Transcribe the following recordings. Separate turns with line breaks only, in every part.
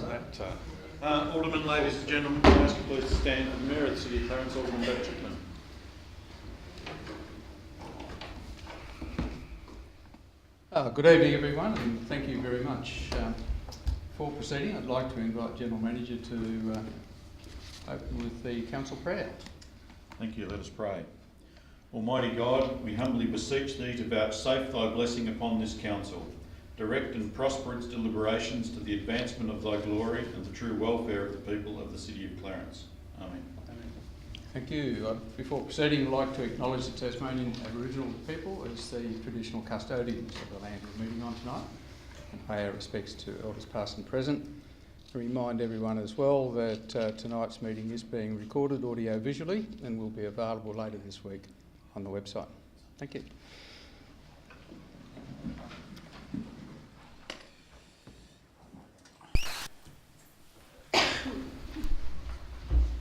much.
Aldermen, ladies and gentlemen, can I ask you please to stand for the Mayor of the City of Clarence, Alderman Chipman.
Good evening, everyone, and thank you very much. Before proceeding, I'd like to invite General Manager to open with the council prayer.
Thank you. Let us pray. Almighty God, we humbly beseech Thee to vouchsafe Thy blessing upon this council. Direct and prosper its deliberations to the advancement of Thy glory and the true welfare of the people of the City of Clarence. Amen.
Thank you. Before proceeding, I'd like to acknowledge the Tasmanian Aboriginal people as the traditional custodians of the land we're meeting on tonight, and pay our respects to elders past and present. To remind everyone as well that tonight's meeting is being recorded audio-visually and will be available later this week on the website. Thank you.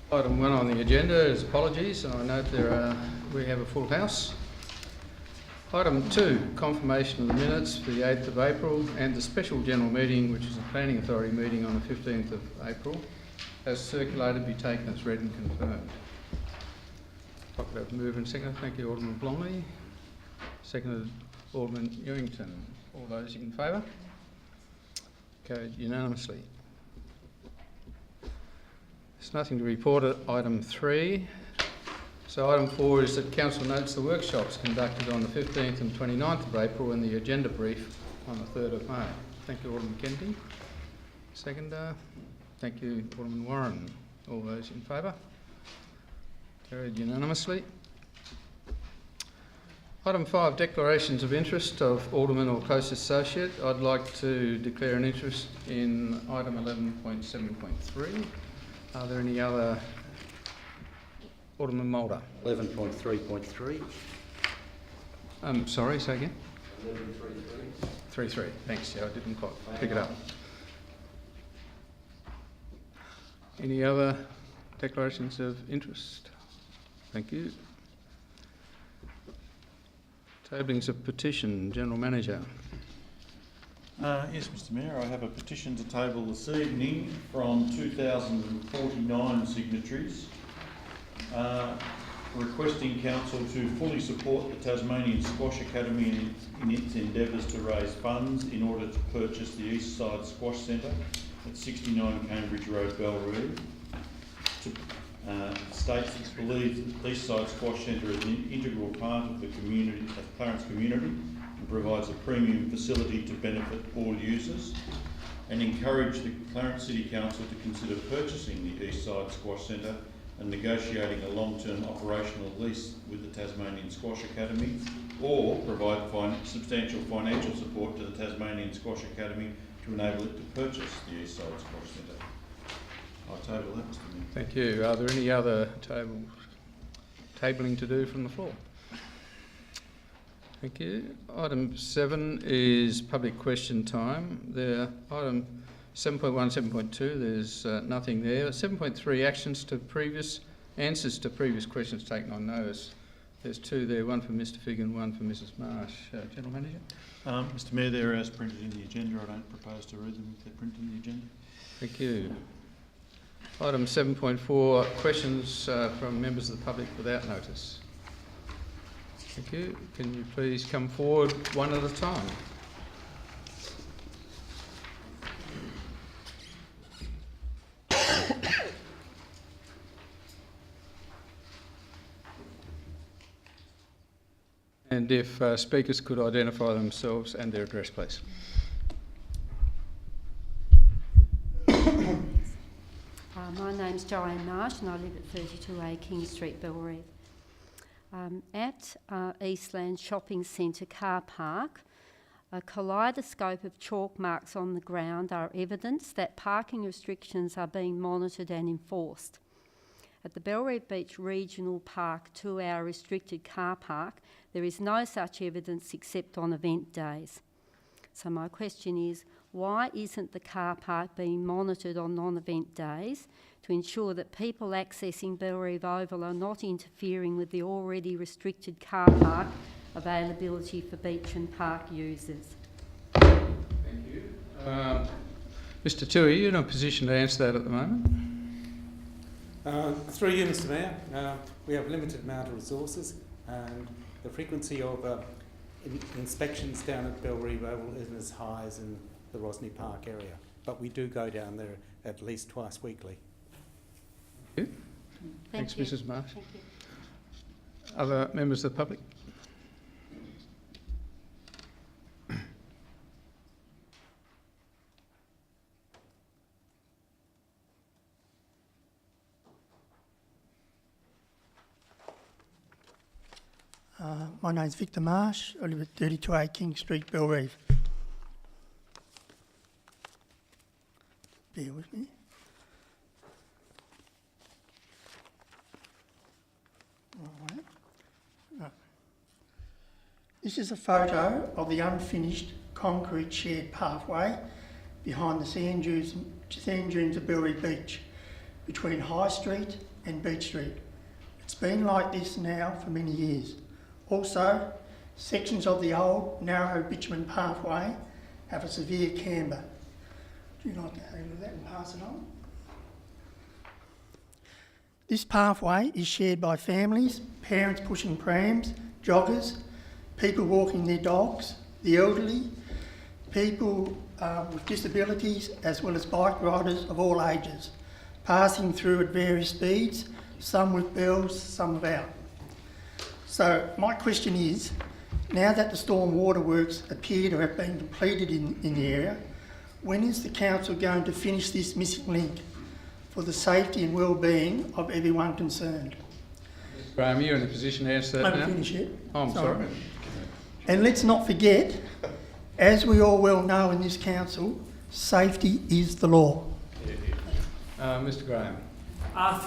Item 1 on the agenda is apologies, and I note we have a full house. Item 2, confirmation of the minutes for the 8th of April and the special general meeting, which is a Planning Authority meeting on the 15th of April, as circulated, be taken as read and confirmed. I'll have move and second. Thank you, Alderman Blomley. Seconded, Alderman Ewington. All those in favour? Carried unanimously. There's nothing to report at item 3. So item 4 is that Council notes the workshops conducted on the 15th and 29th of April and the agenda brief on the 3rd of May. Thank you, Alderman Kennedy. Seconder. Thank you, Alderman Warren. All those in favour? Carried unanimously. Item 5, declarations of interest of Alderman or close associate. I'd like to declare an interest in item 11.7.3. Are there any other? Alderman Mulder.
11.3.3.
Sorry, say again? 11.3.3. Thanks, yeah, I didn't quite pick it up. Any other declarations of interest? Thank you. Tablings of petition, General Manager.
Yes, Mr Mayor, I have a petition to table this evening from 2,049 signatories requesting Council to fully support the Tasmanian Squash Academy in its endeavours to raise funds in order to purchase the East Side Squash Centre at 69 Cambridge Road, Belrive. States it believes that the East Side Squash Centre is an integral part of the community, of Clarence community, and provides a premium facility to benefit all users, and encourage the Clarence City Council to consider purchasing the East Side Squash Centre and negotiating a long-term operational lease with the Tasmanian Squash Academy, or provide substantial financial support to the Tasmanian Squash Academy to enable it to purchase the East Side Squash Centre. I'll table that, Mr Mayor.
Thank you. Are there any other tabling to do from the floor? Thank you. Item 7 is public question time. There, item 7.1, 7.2, there's nothing there. 7.3, answers to previous questions taken on notice. There's 2 there, one for Mr Figgin, one for Mrs Marsh. General Manager?
Mr Mayor, they're as printed in the agenda. I don't propose to read them if they're printed in the agenda.
Thank you. Item 7.4, questions from members of the public without notice. Thank you. Can you please come forward one at a time? And if speakers could identify themselves and their address, please.
My name's Joanne Marsh and I live at 32A King Street, Belrive. At Eastland Shopping Centre car park, a kaleidoscope of chalk marks on the ground are evidence that parking restrictions are being monitored and enforced. At the Belrive Beach Regional Park 2-hour restricted car park, there is no such evidence except on event days. So my question is, why isn't the car park being monitored on non-event days to ensure that people accessing Belrive Oval are not interfering with the already restricted car park availability for beach and park users?
Thank you. Mr Tui, are you in a position to answer that at the moment?
Through you, Mr Mayor, we have limited amount of resources, and the frequency of inspections down at Belrive Oval isn't as high as in the Rosny Park area, but we do go down there at least twice weekly.
Thank you. Thanks,
you.
Mrs Marsh.
Thank you.
Other members of the public?
My name's Victor Marsh. I live at 32A King Street, Belrive. Bear with me. Right. This is a photo of the unfinished concrete shared pathway behind the sand dunes of Belrive Beach, between High Street and Beach Street. It's been like this now for many years. Also, sections of the old narrow bitumen pathway have a severe camber. Do you like to handle that and pass it on? This pathway is shared by families, parents pushing prams, joggers, people walking their dogs, the elderly, people with disabilities, as well as bike riders of all ages, passing through at various speeds, some with bells, some without. So my question is, now that the storm water works appear to have been completed in the area, when is the council going to finish this missing link for the safety and well-being of everyone concerned?
Graham, you're in a position to answer that
I
now?
haven't finished yet.
Oh, I'm sorry.
And let's not forget, as we all well know in this council, safety is the law.
Mr Graham.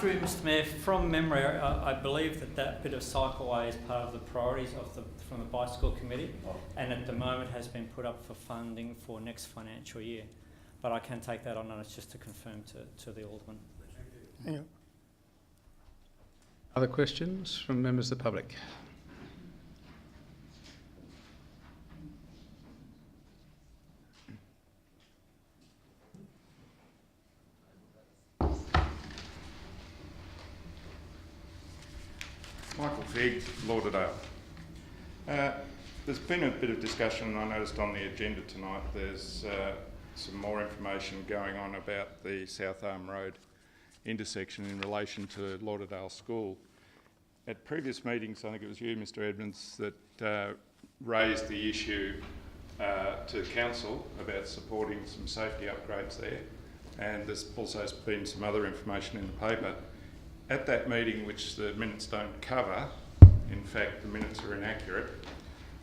Through Mr Mayor, from memory, I believe that bit of cycleway is part of the priorities from the Bicycle Committee, and at the moment has been put up for funding for next financial year. But I can take that on notice just to confirm to the Alderman.
Yeah.
Other questions from members of the public?
Michael Figg, Lauderdale. There's been a bit of discussion, I noticed on the agenda tonight, there's some more information going on about the South Arm Road intersection in relation to Lauderdale School. At previous meetings, I think it was you, Mr Edmonds, that raised the issue to Council about supporting some safety upgrades there, and there's also been some other information in the paper. At that meeting, which the minutes don't cover, in fact the minutes are inaccurate,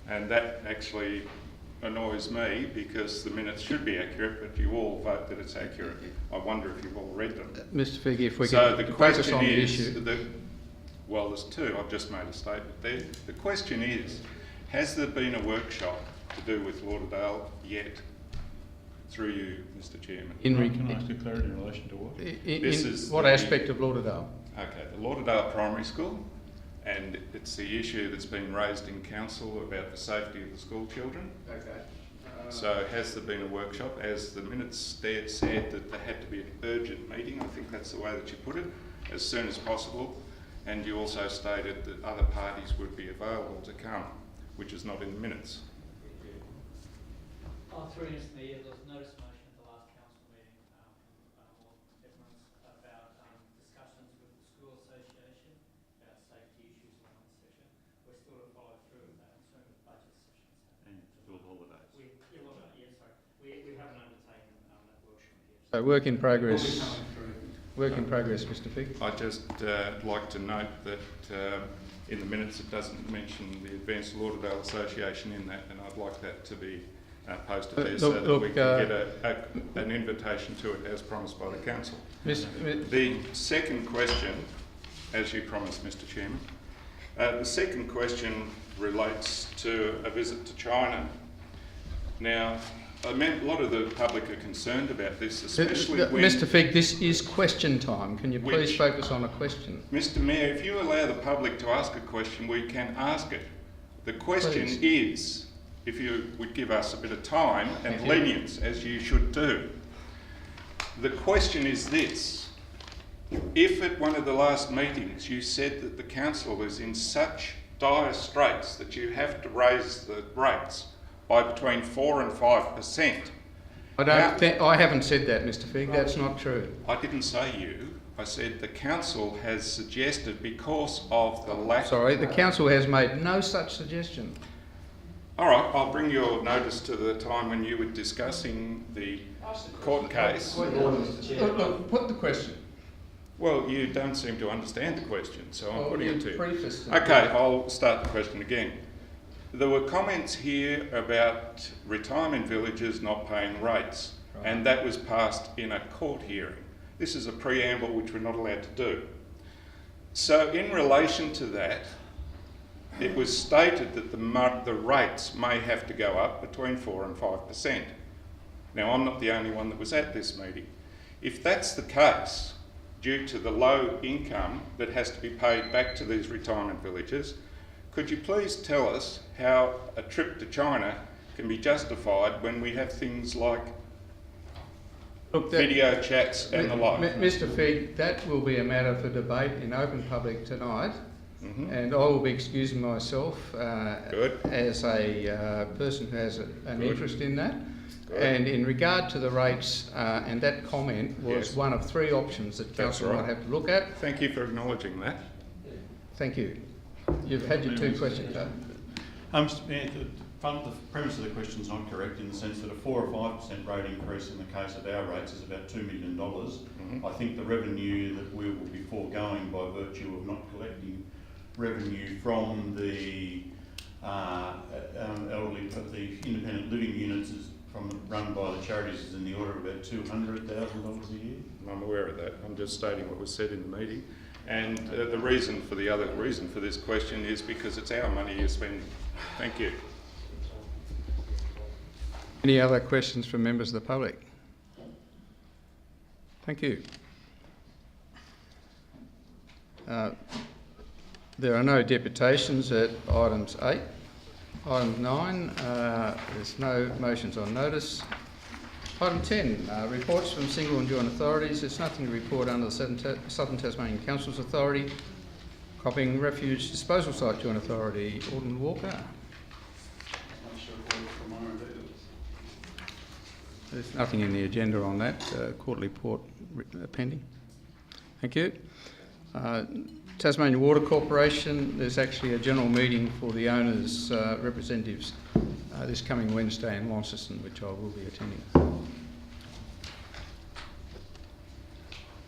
and that actually annoys me because the minutes should be accurate, but you all vote that it's accurate. I wonder if you've all read them.
Mr Figg, if we
so
can
the
focus
question
on the
is,
issue.
Well, there's two. I've just made a statement there. The question is, has there been a workshop to do with Lauderdale yet? Through you, Mr Chairman.
Can I ask a clarity in relation to what?
This is
what aspect of Lauderdale?
Okay, the Lauderdale Primary School, and it's the issue that's been raised in Council about the safety of the school children.
Okay.
So has there been a workshop? As the minutes there said that there had to be an urgent meeting, I think that's the way that you put it, as soon as possible, and you also stated that other parties would be available to come, which is not in the minutes.
Through Mr Mayor, there was notice motion at the last council meeting about discussions with the school association about safety issues around the section. We're still to follow through with that in terms of budget sessions.
And school holidays.
We haven't undertaken that workshop yet.
So work in progress. Work in progress, Mr Figg.
I'd just like to note that in the minutes it doesn't mention the Advanced Lauderdale Association in that, and I'd like that to be posted there so that we can get an invitation to it as promised by the Council. The second question, as you promised, Mr Chairman, the second question relates to a visit to China. Now, a lot of the public are concerned about this, especially when...
Mr Figg, this is question time. Can you please focus on a question?
Mr Mayor, if you allow the public to ask a question, we can ask it. The question is, if you would give us a bit of time and lenience, as you should do. The question is this. If at one of the last meetings you said that the council is in such dire straits that you have to raise the rates by between 4 and 5%.
I haven't said that, Mr. Figg. That's not true.
I didn't say you. I said the council has suggested because of the lack...
Sorry, the council has made no such suggestion.
All right, I'll bring your notice to the time when you were discussing the court case.
Look, put the question.
Well, you don't seem to understand the question, so I'm putting it to you.
Prefaced it.
Okay, I'll start the question again. There were comments here about retirement villages not paying rates, and that was passed in a court hearing. This is a preamble which we're not allowed to do. So in relation to that, it was stated that the rates may have to go up between 4 and 5%. Now, I'm not the only one that was at this meeting. If that's the case, due to the low income that has to be paid back to these retirement villages, could you please tell us how a trip to China can be justified when we have things like video chats and the like?
Mr. Figg, that will be a matter for debate in open public tonight, and I will be excusing myself as a person who has an interest in that. And in regard to the rates, and that comment was one of 3 options that council might have to look at.
Thank you for acknowledging that.
Thank you. You've had your 2 questions.
The premise of the question is not correct in the sense that a 4 or 5% rate increase in the case of our rates is about $2 million. I think the revenue that we will be foregoing by virtue of not collecting revenue from the elderly, the independent living units is run by the charities is in the order of about $200,000 a year.
I'm aware of that. I'm just stating what was said in the meeting. And the other reason for this question is because it's our money you're spending. Thank you.
Any other questions from members of the public? Thank you. There are no deputations at items 8. Item 9, there's no motions on notice. Item 10, reports from single and joint authorities. There's nothing to report under the Southern Tasmanian Council's authority. Copying Refuge Disposal Site Joint Authority, Alderman Walker. There's nothing in the agenda on that. Quarterly report pending. Thank you. Tasmania Water Corporation, there's actually a general meeting for the owners' representatives this coming Wednesday in Launceston, which I will be attending.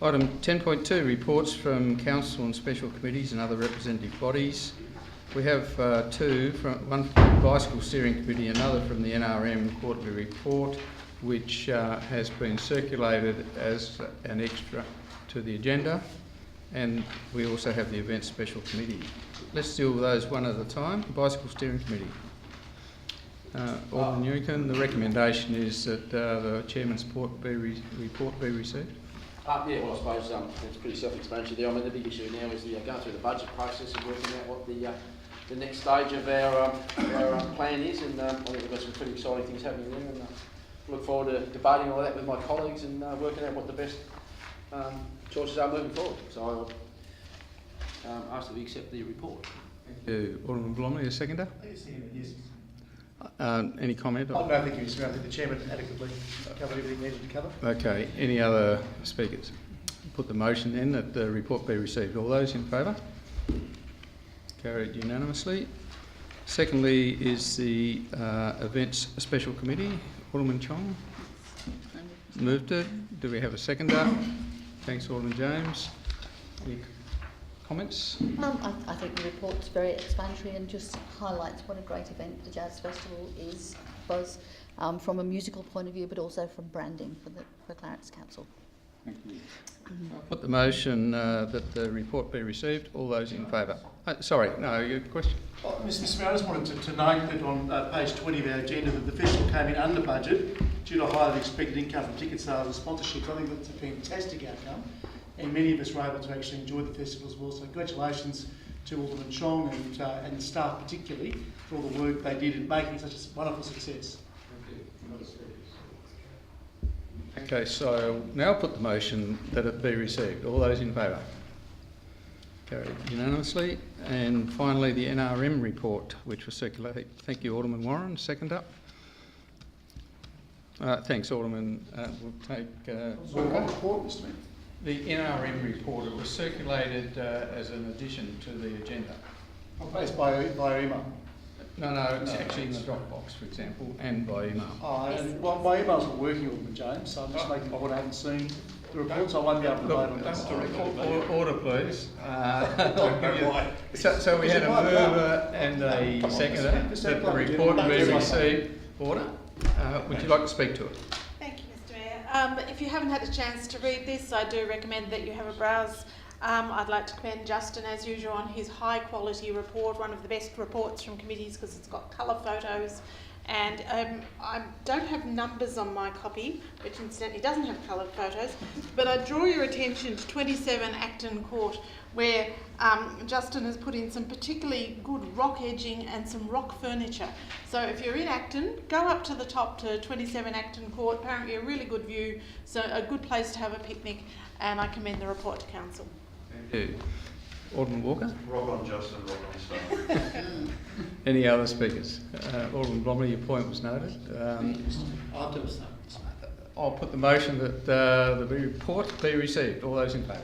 Item 10.2, reports from council and special committees and other representative bodies. We have 2, one from the Bicycle Steering Committee, another from the NRM quarterly report, which has been circulated as an extra to the agenda. And we also have the Events Special Committee. Let's deal with those one at a time. Bicycle Steering Committee. Alderman Newcombe, the recommendation is that the Chairman's report be received.
Yeah, well, I suppose it's pretty self-explanatory. I mean, the big issue now is going through the budget process and working out what the next stage of our plan is, and I think we've got some pretty exciting things happening there, and look forward to debating all that with my colleagues and working out what the best choices are moving forward. So I'll ask that we accept the report.
Thank you. Alderman Blomley, a seconder?
Yes.
Any comment?
No, thank you, Mr. I think the Chairman adequately covered everything needed to cover.
Okay. Any other speakers? Put the motion then that the report be received. All those in favour? Carried unanimously. Secondly is the Events Special Committee. Alderman Chong moved it. Do we have a seconder? Thanks, Alderman James. Any comments?
I think the report's very explanatory and just highlights what a great event the Jazz Festival is, both from a musical point of view but also from branding for Clarence Council.
Thank you. I'll put the motion that the report be received. All those in favour? Sorry, no, your question?
Mr. Smith, I just wanted to note that on page 20 of our agenda that the festival came in under budget due to higher than expected income from ticket sales and sponsorships. I think that's a fantastic outcome, and many of us were able to actually enjoy the festival as well. So congratulations to Alderman Chong and staff particularly for all the work they did in making such a wonderful success.
Thank you. Okay, so now put the motion that it be received. All those in favour? Carried unanimously. And finally, the NRM report, which was circulated. Thank you, Alderman Warren. Second up. Thanks, Alderman. We'll take
What report, Mr. Mayor?
the NRM report. It was circulated as an addition to the agenda.
Placed via email.
No, it's actually in the Dropbox, for example, and by email.
Well, my email's not working, Alderman James, so I'm just making the point I haven't seen the report, so I won't be able to vote on that.
Order, please. So we had a mover and a seconder that the report be received. Order. Would you like to speak to it?
Thank you, Mr. Mayor. If you haven't had a chance to read this, I do recommend that you have a browse. I'd like to commend Justin, as usual, on his high-quality report, one of the best reports from committees because it's got colour photos. And I don't have numbers on my copy, which incidentally doesn't have coloured photos, but I draw your attention to 27 Acton Court, where Justin has put in some particularly good rock edging and some rock furniture. So if you're in Acton, go up to the top to 27 Acton Court. Apparently a really good view, so a good place to have a picnic, and I commend the report to Council.
Thank you. Alderman Walker?
Rock on, Justin, rock on, style.
Any other speakers? Alderman Bromley, your point was noted.
I'll do so.
I'll put the motion that the report be received. All those in favour?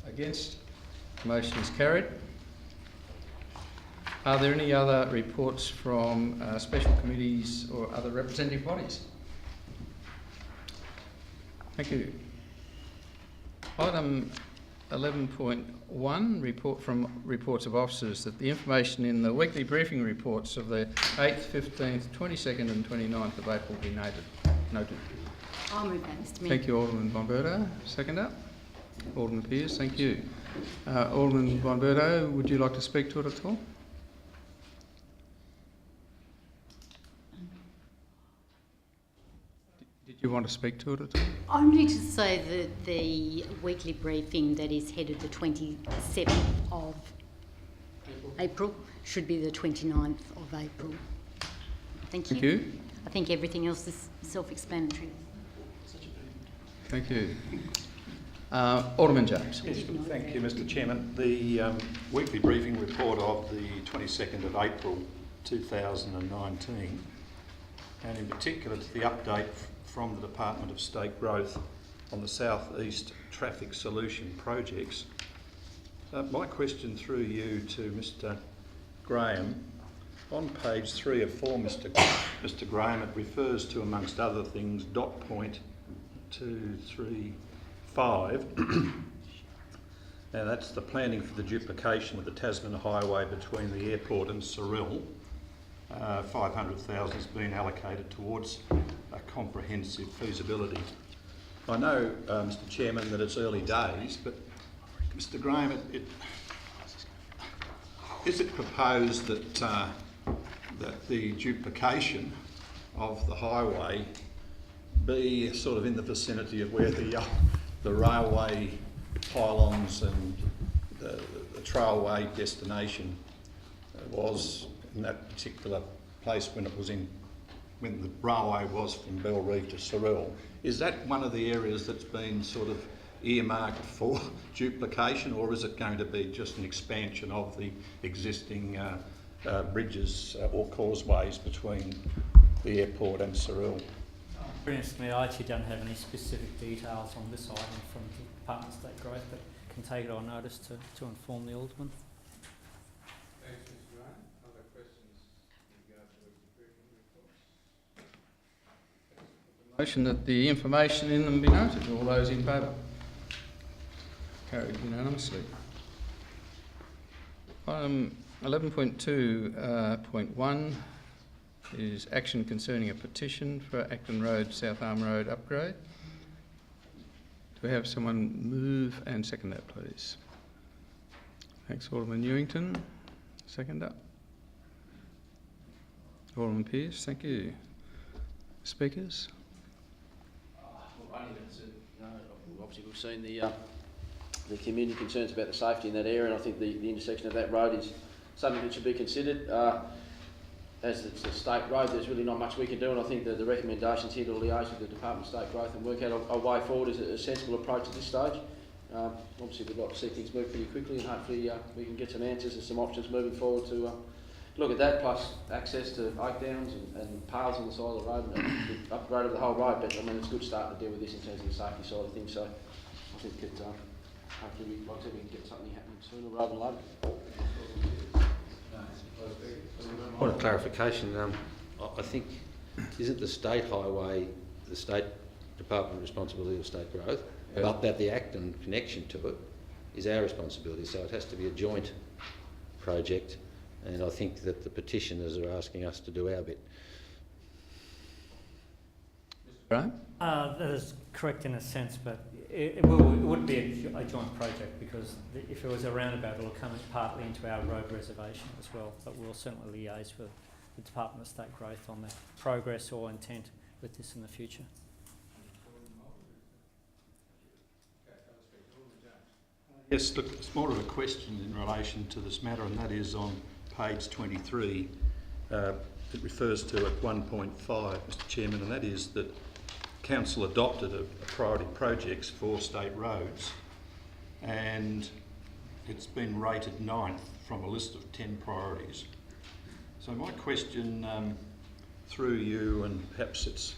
Against? Motion is carried. Are there any other reports from special committees or other representative bodies? Thank you. Item 11.1, report from reports of officers, that the information in the weekly briefing reports of the 8th, 15th, 22nd and 29th of April be noted.
I'll move that, Mr Mayor.
Thank you, Alderman Bomberto. Seconder? Alderman Pearce, thank you. Alderman Bomberto, would you like to speak to it at all? Did you want to speak to it at all?
Only to say that the weekly briefing that is headed the 27th of April should be the 29th of April. Thank you.
Thank you.
I think everything else is self-explanatory.
Thank you. Alderman James.
Yes, thank you, Mr Chairman. The weekly briefing report of the 22nd of April 2019, and in particular to the update from the Department of State Growth on the South East Traffic Solution projects. My question through you to Mr Graham, on page 3 of 4, Mr Graham, it refers to, amongst other things, dot point 235. Now that's the planning for the duplication of the Tasman Highway between the airport and Cyril. 500,000 has been allocated towards a comprehensive feasibility. I know, Mr Chairman, that it's early days, but Mr Graham, is it proposed that that the duplication of the highway be sort of in the vicinity of where the railway pylons and the trailway destination was in that particular place when the railway was from Bellerive to Cyril? Is that one of the areas that's been sort of earmarked for duplication, or is it going to be just an expansion of the existing bridges or causeways between the airport and Cyril?
Mr Mayor, I actually don't have any specific details on this item from the Department of State Growth, but can take it on notice to inform the Alderman.
Thanks, Mr Graham. Other questions in regard to the briefing reports? Motion that the information in them be noted. All those in favour? Carried unanimously. 11.2.1 is action concerning a petition for Acton Road, South Arm Road upgrade. Do we have someone move and second that, please? Thanks, Alderman Newington. Seconder. Alderman Pearce, thank you. Speakers?
Obviously we've seen the community concerns about the safety in that area, and I think the intersection of that road is something that should be considered. as it's a state road, there's really not much we can do, and I think that the recommendations here to liaise with the Department of State Growth and work out a way forward is a sensible approach at this stage. Obviously, we'd like to see things move pretty quickly, and hopefully we can get some answers and some options moving forward to look at that, plus access to Oak Downs and paths on the side of the road and the upgrade of the whole road. But I mean, it's a good start to deal with this in terms of the safety side of things. So I think that hopefully, like I said, we can get something happening sooner rather than later.
Point of clarification, I think, isn't the state highway the state department responsibility of state growth, but that the act and connection to it is our responsibility, so it has to be a joint project, and I think that the petitioners are asking us to do our bit.
Right?
That is correct in a sense, but it would be a joint project, because if it was a roundabout, it will come partly into our road reservation as well. But we'll certainly liaise with the Department of State Growth on the progress or intent with this in the future.
Yes, look, it's more of a question in relation to this matter, and that is on page 23. It refers to at 1.5, Mr Chairman, and that is that Council adopted a priority projects for state roads, and it's been rated 9th from a list of 10 priorities. So my question through you, and perhaps it's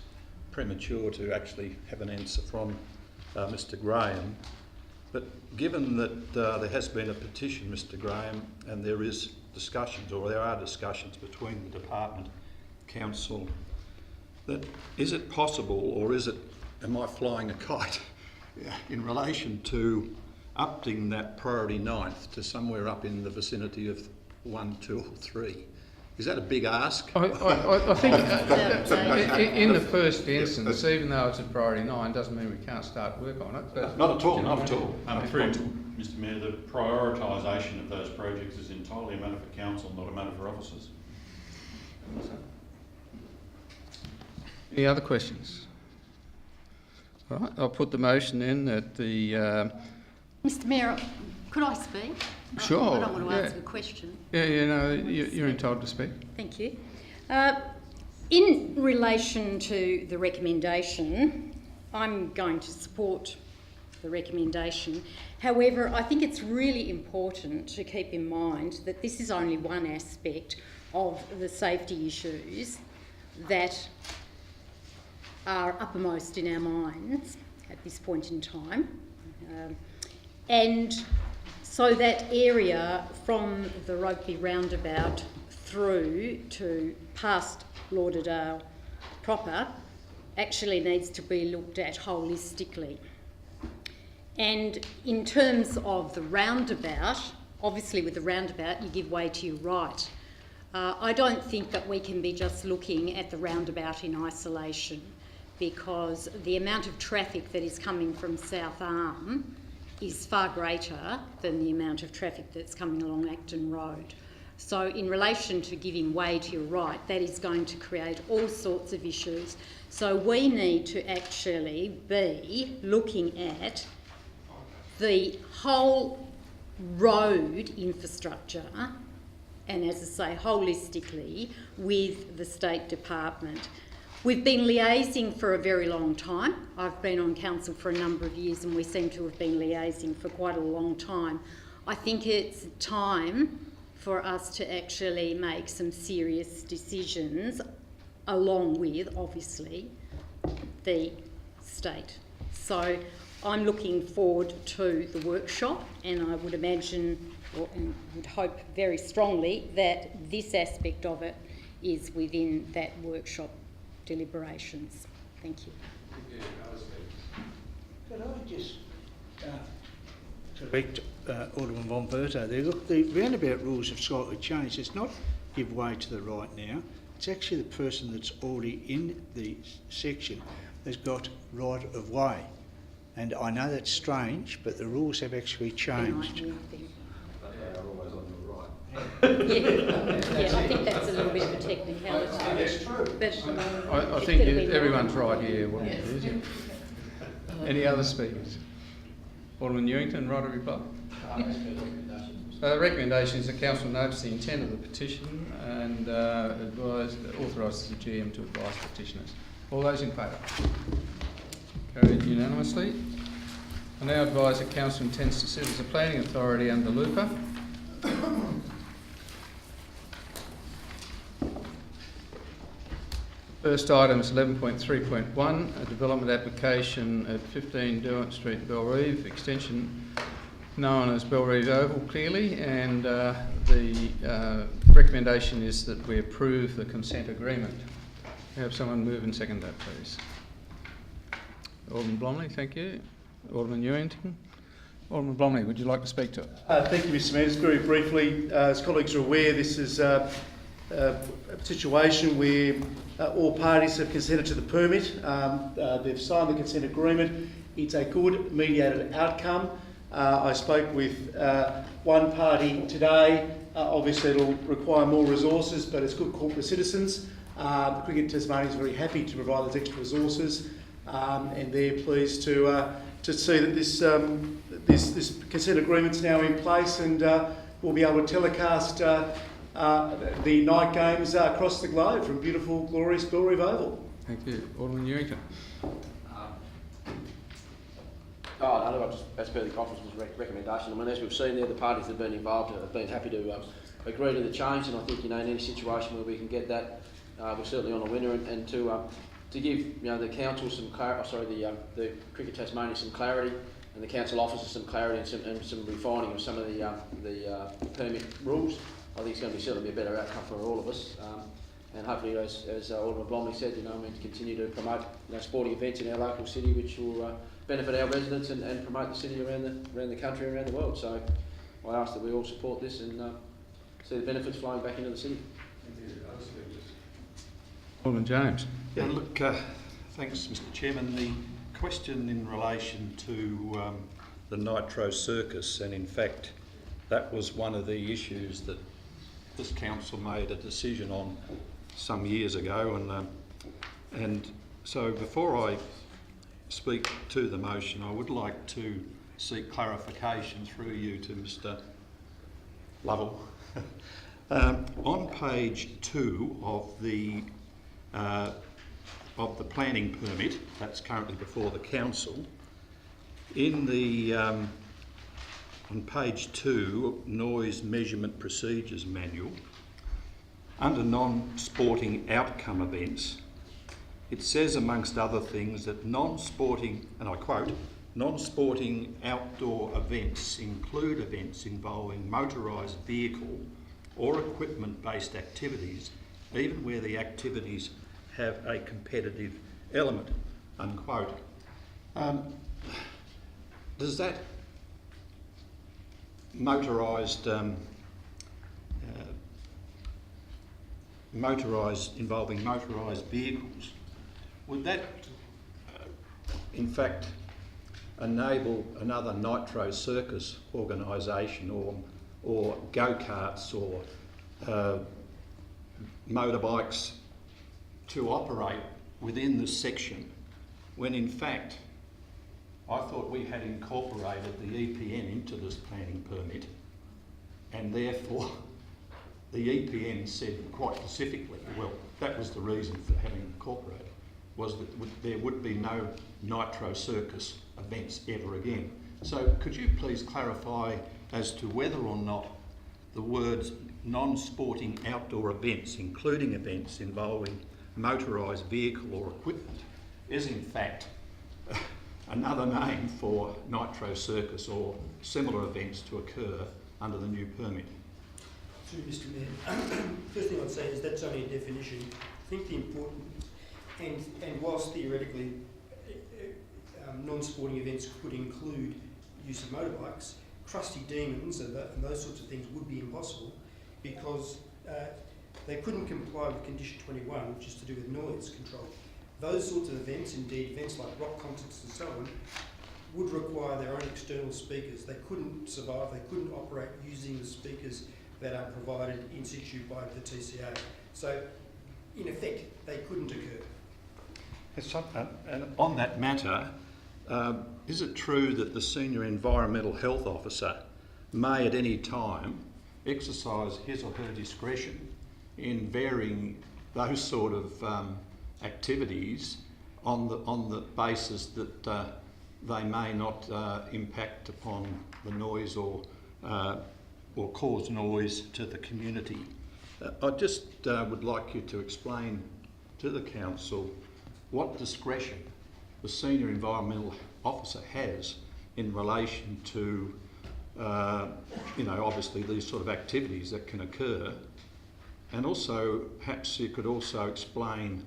premature to actually have an answer from Mr Graham, but given that there has been a petition, Mr Graham, and there is discussions, or there are discussions between the department, council, that is it possible, or is it, am I flying a kite, in relation to upping that priority 9th to somewhere up in the vicinity of 1, 2 or 3? Is that a big ask?
I think in the first instance, even though it's a priority 9, doesn't mean we can't start work on it. But
not at all, not at all.
Through Mr Mayor, the prioritisation of those projects is entirely a matter for council, not a matter for officers.
Any other questions? All right, I'll put the motion in that the...
Mr Mayor, could I speak?
Sure.
I don't want to ask a question.
Yeah, you're entitled to speak.
Thank you. In relation to the recommendation, I'm going to support the recommendation. However, I think it's really important to keep in mind that this is only one aspect of the safety issues that are uppermost in our minds at this point in time. And so that area from the Rugby roundabout through to past Lauderdale proper actually needs to be looked at holistically. And in terms of the roundabout, obviously with the roundabout you give way to your right. I don't think that we can be just looking at the roundabout in isolation, because the amount of traffic that is coming from South Arm is far greater than the amount of traffic that's coming along Acton Road. So in relation to giving way to your right, that is going to create all sorts of issues. So we need to actually be looking at the whole road infrastructure, and as I say, holistically with the State Department. We've been liaising for a very long time. I've been on council for a number of years and we seem to have been liaising for quite a long time. I think it's time for us to actually make some serious decisions along with, obviously, the state. So I'm looking forward to the workshop, and I would imagine and would hope very strongly that this aspect of it is within that workshop deliberations. Thank you.
Could I just correct Alderman von Berto there? Look, the roundabout rules have slightly changed. It's not give way to the right now. It's actually the person that's already in the section that's got right of way. And I know that's strange, but the rules have actually changed.
Yeah, I think that's a little bit of a technicality.
That's true.
But
I think everyone's right here. What it is. Any other speakers? Alderman Newington, right to reply. So the recommendation is the council notes the intent of the petition and authorises the GM to advise petitioners. All those in favour? Carried unanimously. I now advise the council intends to sit as a planning authority under LUPA. First item is 11.3.1, a development application at 15 Derwent Street, Belrive, extension known as Belrive Oval clearly, and the recommendation is that we approve the consent agreement. Have someone move and second that, please. Alderman Blomley, thank you. Alderman Ewington. Alderman Blomley, would you like to speak to it?
Thank you, Mr Mayor. Just very briefly, as colleagues are aware, this is a situation where all parties have consented to the permit. They've signed the consent agreement. It's a good mediated outcome. I spoke with one party today. Obviously, it'll require more resources, but it's good corporate citizens. The Cricket Tasmania is very happy to provide those extra resources, and they're pleased to see that this consent agreement's now in place, and we'll be able to telecast the night games across the globe from beautiful, glorious Belrive Oval.
Thank you. Alderman Ewington.
As per the conference's recommendation, I mean, as we've seen there, the parties that have been involved have been happy to agree to the change, and I think, in any situation where we can get that, we're certainly on a winner, and to give the council some the Cricket Tasmania some clarity, and the council officers some clarity and some refining of some of the permit rules. I think it's going to be certainly a better outcome for all of us, and hopefully, as Alderman Blomley said, to continue to promote sporting events in our local city, which will benefit our residents and promote the city around the country and around the world. So I ask that we all support this and see the benefits flowing back into the city.
Alderman James.
Yeah, look, thanks, Mr Chairman. The question in relation to the Nitro Circus, and in fact, that was one of the issues that this council made a decision on some years ago, and so before I speak to the motion, I would like to seek clarification through you to Mr Lovell. On page 2 of the planning permit that's currently before the council, in the on page 2, Noise Measurement Procedures Manual, under non-sporting outcome events, it says, amongst other things, that non-sporting, and I quote, non-sporting outdoor events include events involving motorised vehicle or equipment-based activities, even where the activities have a competitive element, unquote. Does that motorised involving motorised vehicles, would that in fact enable another Nitro Circus organisation or go-karts or motorbikes to operate within this section, when in fact I thought we had incorporated the EPN into this planning permit, and therefore the EPN said quite specifically, well, that was the reason for having incorporated, was that there would be no Nitro Circus events ever again. So could you please clarify as to whether or not the words non-sporting outdoor events, including events involving motorised vehicle or equipment, is in fact another name for Nitro Circus or similar events to occur under the new permit?
Through Mr Mayor, first thing I'd say is that's only a definition. I think the important, and whilst theoretically non-sporting events could include use of motorbikes, crusty demons and those sorts of things would be impossible, because they couldn't comply with condition 21, which is to do with noise control. Those sorts of events, indeed events like rock concerts and so on, would require their own external speakers. They couldn't survive, they couldn't operate using the speakers that are provided in situ by the TCA. So, in effect, they couldn't occur.
And on that matter, is it true that the Senior Environmental Health Officer may at any time exercise his or her discretion in varying those sort of activities on the basis that they may not impact upon the noise or cause noise to the community. I just would like you to explain to the council what discretion the Senior Environmental Officer has in relation to, obviously these sort of activities that can occur. And also, perhaps you could also explain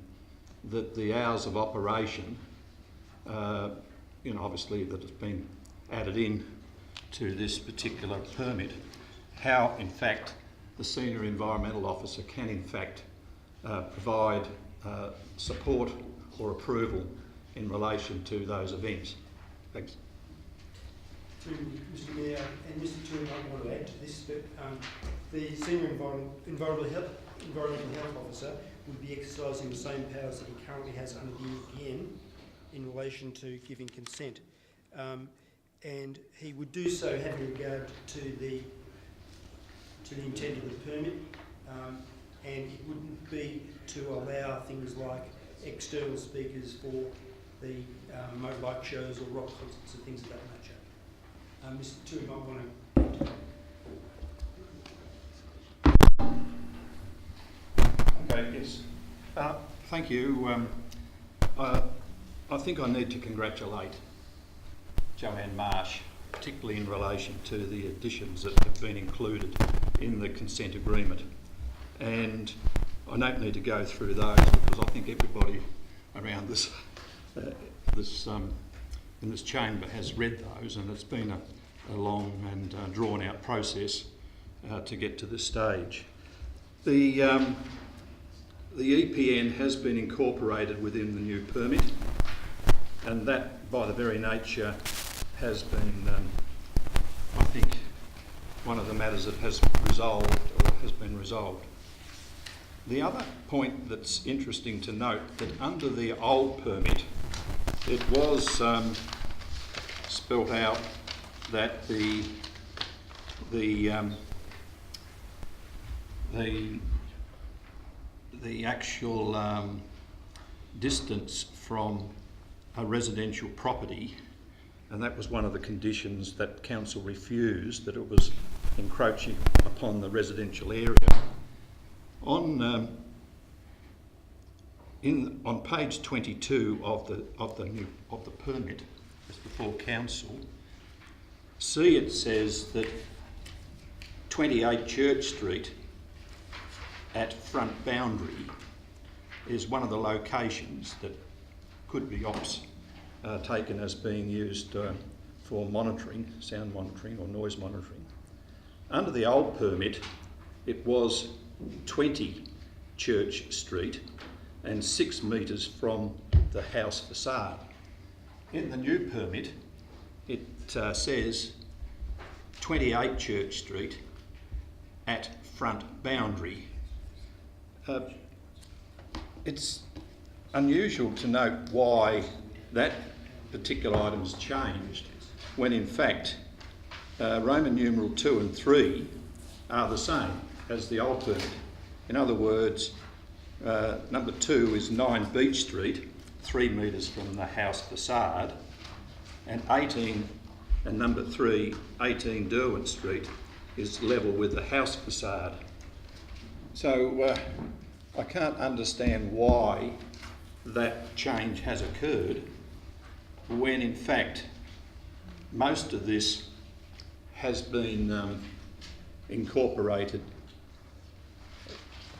that the hours of operation, obviously that has been added in to this particular permit, how in fact the Senior Environmental Officer can in fact provide support or approval in relation to those events. Thanks.
To Mr Mayor and Mr Toon, I want to add to this, but the Senior Environmental Health Officer would be exercising the same powers that he currently has under the EPN in relation to giving consent. And he would do so having regard to the intent of the permit, and it wouldn't be to allow things like external speakers for the motorbike shows or rock concerts and things of that nature. Mr. Tu might want to.
Okay, yes. Thank you. I think I need to congratulate Joanne Marsh, particularly in relation to the additions that have been included in the consent agreement. And I don't need to go through those because I think everybody around this in this chamber has read those, and it's been a long and drawn out process to get to this stage. The EPN has been incorporated within the new permit, and that by the very nature has been, I think, one of the matters that has been resolved. The other point that's interesting to note, that under the old permit, it was spelt out that the actual distance from a residential property, and that was one of the conditions that council refused, that it was encroaching upon the residential area. On page 22 of the permit, just before council, see it says that 28 Church Street at front boundary is one of the locations that could be taken as being used for monitoring, sound monitoring or noise monitoring. Under the old permit, it was 20 Church Street and 6 metres from the house facade. In the new permit, it says 28 Church Street at front boundary. It's unusual to note why that particular item's changed when in fact Roman numeral 2 and 3 are the same as the old permit. In other words, number 2 is 9 Beach Street, 3 metres from the house facade, and 18, and number 3, 18 Derwent Street, is level with the house facade. So I can't understand why that change has occurred when in fact most of this has been incorporated,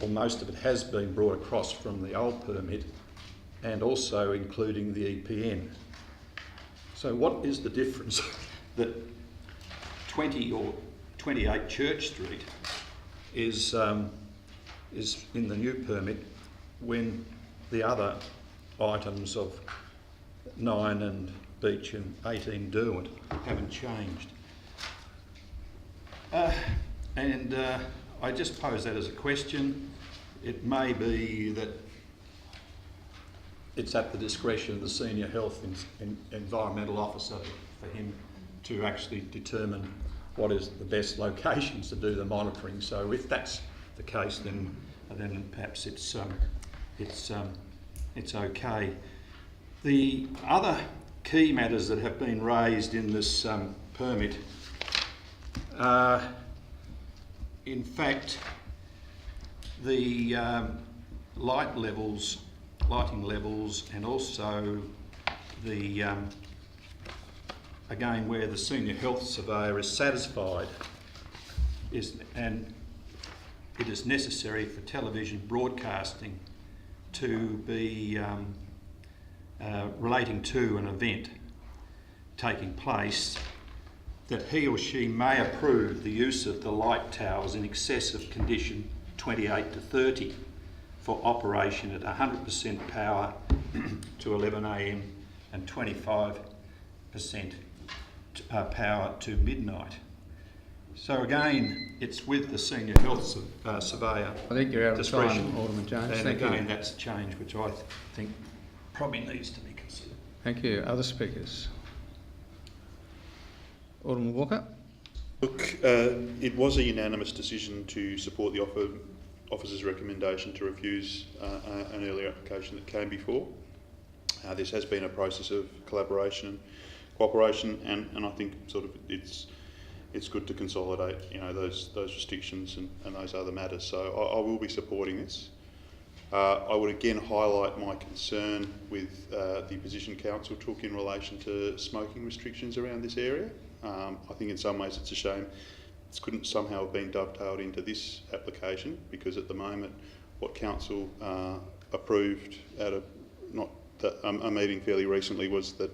or most of it has been brought across from the old permit, and also including the EPN. So what is the difference that 20 or 28 Church Street is in the new permit when the other items of 9 and Beach and 18 Derwent haven't changed? And I just pose that as a question. It may be that it's at the discretion of the Senior Health and Environmental Officer for him to actually determine what is the best locations to do the monitoring. So if that's the case, then perhaps it's okay. The other key matters that have been raised in this permit are, in fact, the lighting levels, and also the again, where the senior health surveyor is satisfied and it is necessary for television broadcasting to be relating to an event taking place, that he or she may approve the use of the light towers in excess of condition 28 to 30 for operation at 100% power to 11 a.m. and 25% power to midnight. So again, it's with the senior health surveyor.
I think you're out of
discretion.
time, Alderman Jones.
And
Thank
again,
you.
that's a change which I think probably needs to be considered.
Thank you. Other speakers? Alderman Walker.
Look, it was a unanimous decision to support the officer's recommendation to refuse an earlier application that came before. This has been a process of collaboration and cooperation, and I think sort of it's good to consolidate, you know, those restrictions and those other matters. So I will be supporting this. I would again highlight my concern with the position council took in relation to smoking restrictions around this area. I think in some ways it's a shame this couldn't somehow have been dovetailed into this application, because at the moment what council approved at a meeting fairly recently was that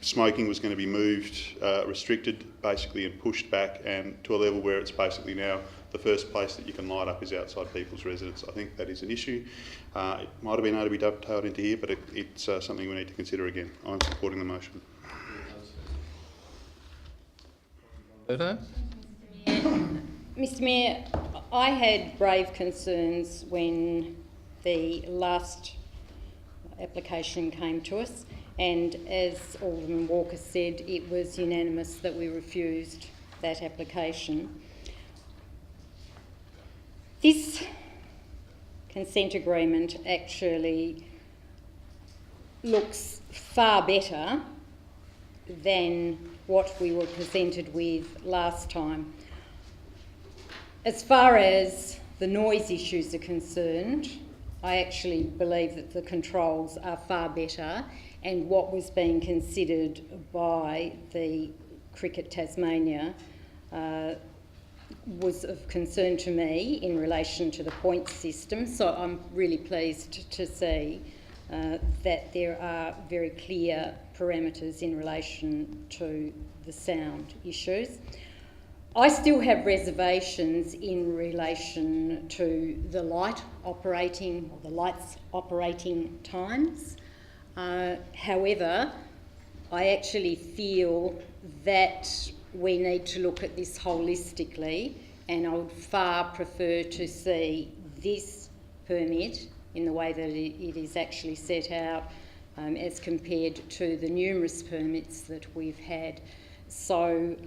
smoking was going to be moved, restricted basically, and pushed back, and to a level where it's basically now the first place that you can light up is outside people's residence. I think that is an issue. It might have been able to be dovetailed into here, but it's something we need to consider again. I'm supporting the motion.
Mr Mayor, I had grave concerns when the last application came to us, and as Alderman Walker said, it was unanimous that we refused that application. This consent agreement actually looks far better than what we were presented with last time. As far as the noise issues are concerned, I actually believe that the controls are far better, and what was being considered by the Cricket Tasmania was of concern to me in relation to the point system. So I'm really pleased to see that there are very clear parameters in relation to the sound issues. I still have reservations in relation to the lights operating times. However, I actually feel that we need to look at this holistically, and I would far prefer to see this permit in the way that it is actually set out as compared to the numerous permits that we've had. So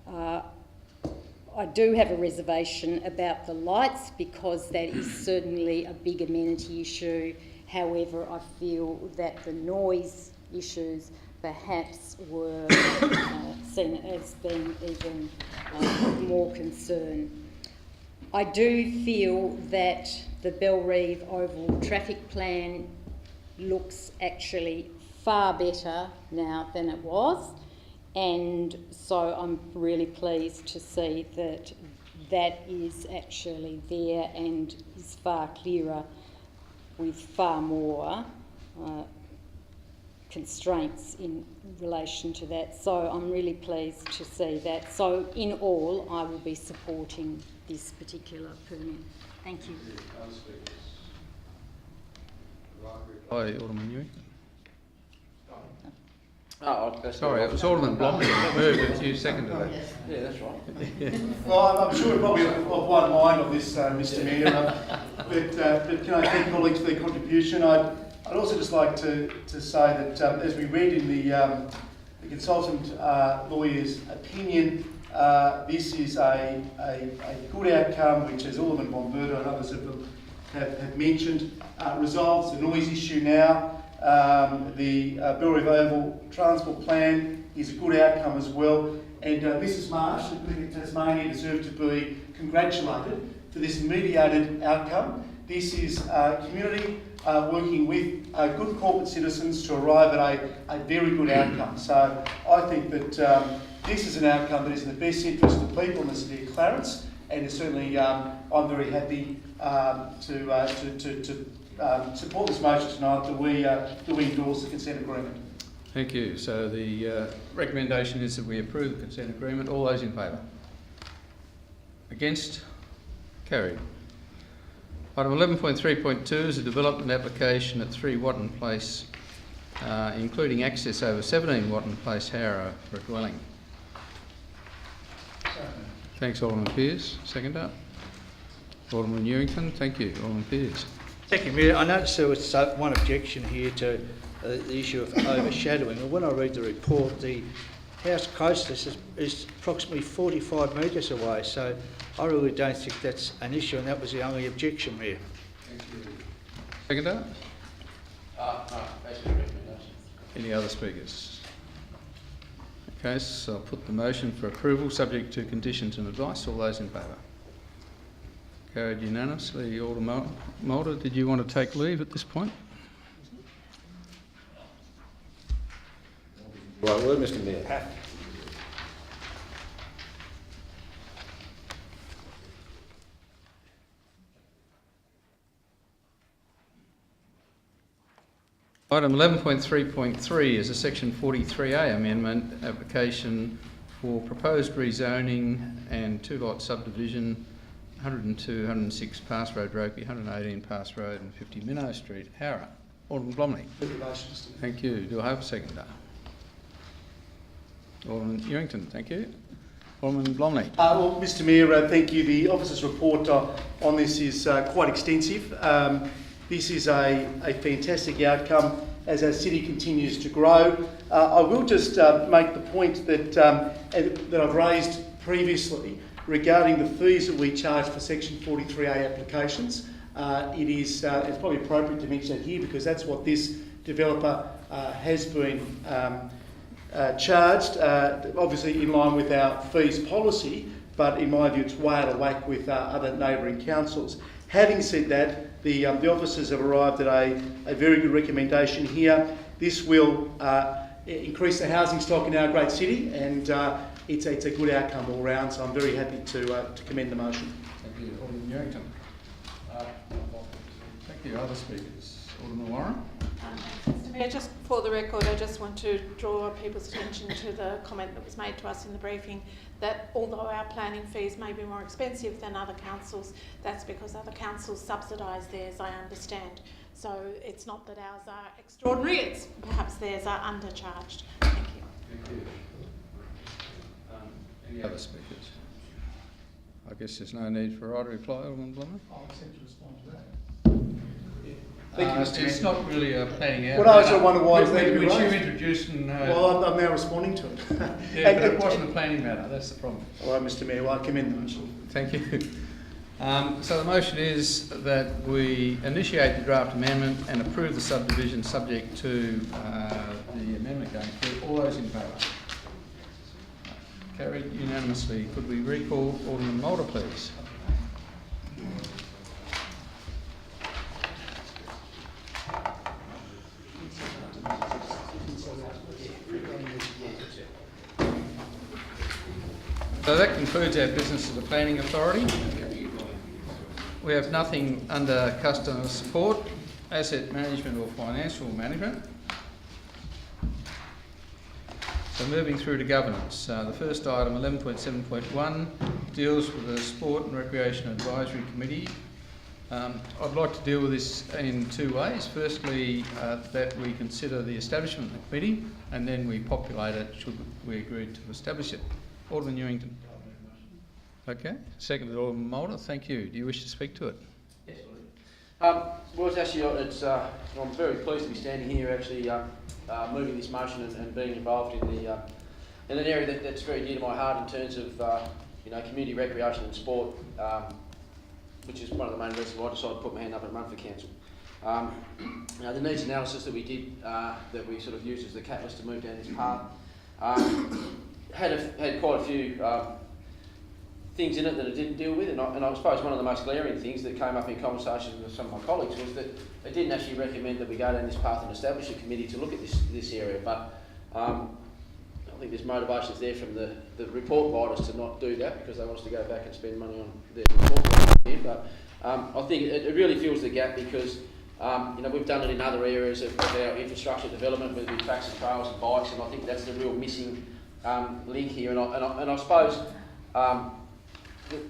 I do have a reservation about the lights, because that is certainly a big amenity issue. However, I feel that the noise issues perhaps were seen as being even more concern. I do feel that the Bellerive Oval traffic plan looks actually far better now than it was, and so I'm really pleased to see that that is actually there and is far clearer, with far more constraints in relation to that. So I'm really pleased to see that. So in all, I will be supporting this particular permit. Thank you.
Hi, Alderman Ewing.
Sorry,
it was Alderman Blomley that moved it. You seconded that.
Yeah, that's right.
Well, I'm sure we're probably of one mind on this, Mr Mayor, but can I thank colleagues for their contribution? I'd also just like to say that as we read in the consultant lawyer's opinion, this is a good outcome, which, as Alderman Bomberto and others have mentioned, resolves the noise issue now. The Bellerive Oval Transport Plan is a good outcome as well. And Mrs Marsh, the Clinic Tasmania, deserve to be congratulated for this mediated outcome. This is community working with good corporate citizens to arrive at a very good outcome. So I think that this is an outcome that is in the best interest of people in the city of Clarence, and certainly I'm very happy to support this motion tonight that we endorse the consent agreement.
Thank you. So the recommendation is that we approve the consent agreement. All those in favour? Against? Carried. Item 11.3.2 is a development application at 3 Watton Place, including access over 17 Watton Place, Harrow, for a dwelling. Thanks, Alderman Pearce. Seconder. Alderman Newington. Thank you. Alderman Pearce.
Thank you, Mayor. I noticed there was one objection here to the issue of overshadowing. And when I read the report, the house closest is approximately 45 metres away, so I really don't think that's an issue, and that was the only objection, Mayor.
Thank you. Seconder?
No, that's your recommendation.
Any other speakers? Okay, so I'll put the motion for approval subject to conditions and advice. All those in favour? Carried unanimously. Alderman Mulder, did you want to take leave at this point?
Right word, Mr. Mayor.
Item 11.3.3 is a Section 43A amendment application for proposed rezoning and two-lot subdivision, 102, 106 Pass Road, Ropey, 118 Pass Road and 50 Minnow Street, Harrow. Alderman Blomley. Thank you. Do I have a seconder? Alderman Ewington, thank you. Alderman Blomley.
Well, Mr Mayor, thank you. The officer's report on this is quite extensive. This is a fantastic outcome as our city continues to grow. I will just make the point that I've raised previously regarding the fees that we charge for Section 43A applications. It's probably appropriate to mention it here because that's what this developer has been charged, obviously in line with our fees policy, but in my view it's way out of whack with other neighbouring councils. Having said that, the officers have arrived at a very good recommendation here. This will increase the housing stock in our great city, and it's a good outcome all round, so I'm very happy to commend the motion.
Thank you. Alderman Newington. Thank you. Other speakers? Alderman Warren.
Mr Mayor, just for the record, I just want to draw people's attention to the comment that was made to us in the briefing that although our planning fees may be more expensive than other councils, that's because other councils subsidise theirs, I understand. So it's not that ours are extraordinary, it's perhaps theirs are undercharged. Thank you.
Thank you. Any other speakers? I guess there's no need for a right to reply, Alderman Blomley.
I'll accept to respond to that.
It's not really a planning out.
Well, I also wonder why it's there to be
which you
raised.
introduced and...
well, I'm now responding to it.
Yeah, but it wasn't a planning matter, that's the problem.
All right, Mr Mayor, well, I commend the motion.
Thank you. So the motion is that we initiate the draft amendment and approve the subdivision subject to the amendment going through. All those in favour? Carried unanimously. Could we recall Alderman Mulder, please? So that concludes our business as a planning authority. We have nothing under customer support, asset management or financial management. So moving through to governance. The first item, 11.7.1, deals with the Sport and Recreation Advisory Committee. I'd like to deal with this in two ways. Firstly, that we consider the establishment of the committee, and then we populate it should we agree to establish it. Alderman Newington. Okay. Seconded, Alderman Mulder. Thank you. Do you wish to speak to it?
Yes, Well, it's actually, I'm very pleased to be standing here actually moving this motion and being involved in an area that's very dear to my heart in terms of community recreation and sport, which is one of the main reasons why I decided to put my hand up and run for council. The needs analysis that we did, that we sort of used as the catalyst to move down this path, had quite a few things in it that it didn't deal with, and I suppose one of the most glaring things that came up in conversations with some of my colleagues was that it didn't actually recommend that we go down this path and establish a committee to look at this area, but I think there's motivations there from the report writers to not do that because they want us to go back and spend money on their report again, but I think it really fills the gap because we've done it in other areas of our infrastructure development, whether it be tracks and trails and bikes, and I think that's the real missing link here, and I suppose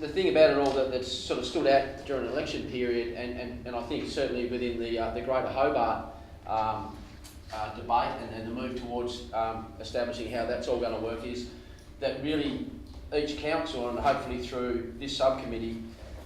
the thing about it all that's sort of stood out during an election period, and I think certainly within the Greater Hobart debate and the move towards establishing how that's all going to work, is that really each council, and hopefully through this subcommittee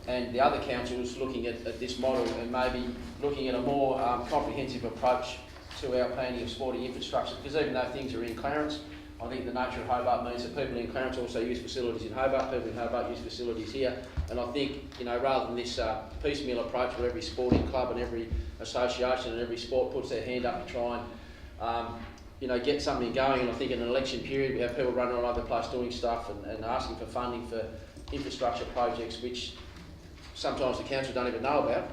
and the other councils, looking at this model and maybe looking at a more comprehensive approach to our planning of sporting infrastructure, because even though things are in Clarence, I think the nature of Hobart means that people in Clarence also use facilities in Hobart, people in Hobart use facilities here, and I think, rather than this piecemeal approach where every sporting club and every association and every sport puts their hand up to try and get something going, and I think in an election period we have people running all over the place doing stuff and asking for funding for infrastructure projects which sometimes the council don't even know about,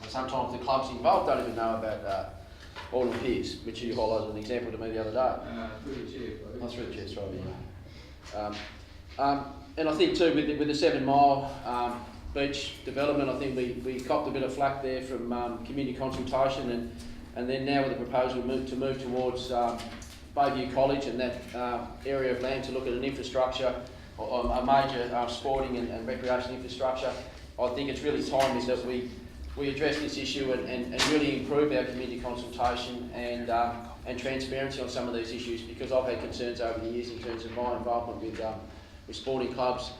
and sometimes the clubs involved don't even know about all of Piers, which you highlighted as an example to me the other day.
Through the chair, please.
Through the chair, sorry. And I think too, with the 7 Mile beach development, I think we copped a bit of flack there from community consultation, and then now with the proposal to move towards Bayview College and that area of land to look at an infrastructure, or a major sporting and recreation infrastructure, I think it's really time is that we address this issue and really improve our community consultation and transparency on some of these issues, because I've had concerns over the years in terms of my involvement with sporting clubs,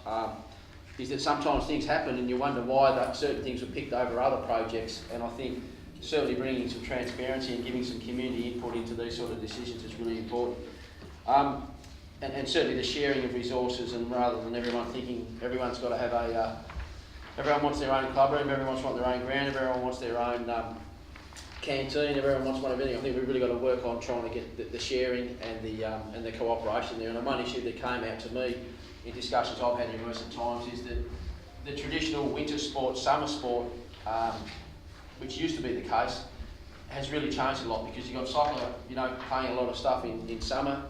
is that sometimes things happen and you wonder why certain things were picked over other projects, and I think certainly bringing some transparency and giving some community input into these sort of decisions is really important. And certainly the sharing of resources, and rather than everyone thinking everyone's got to have everyone wants their own clubroom, everyone wants their own ground, everyone wants their own canteen, everyone wants one of everything. I think we've really got to work on trying to get the sharing and the cooperation there. And one issue that came out to me in discussions I've had in recent times is that the traditional winter sport, summer sport, which used to be the case, has really changed a lot, because you've got soccer, playing a lot of stuff in summer,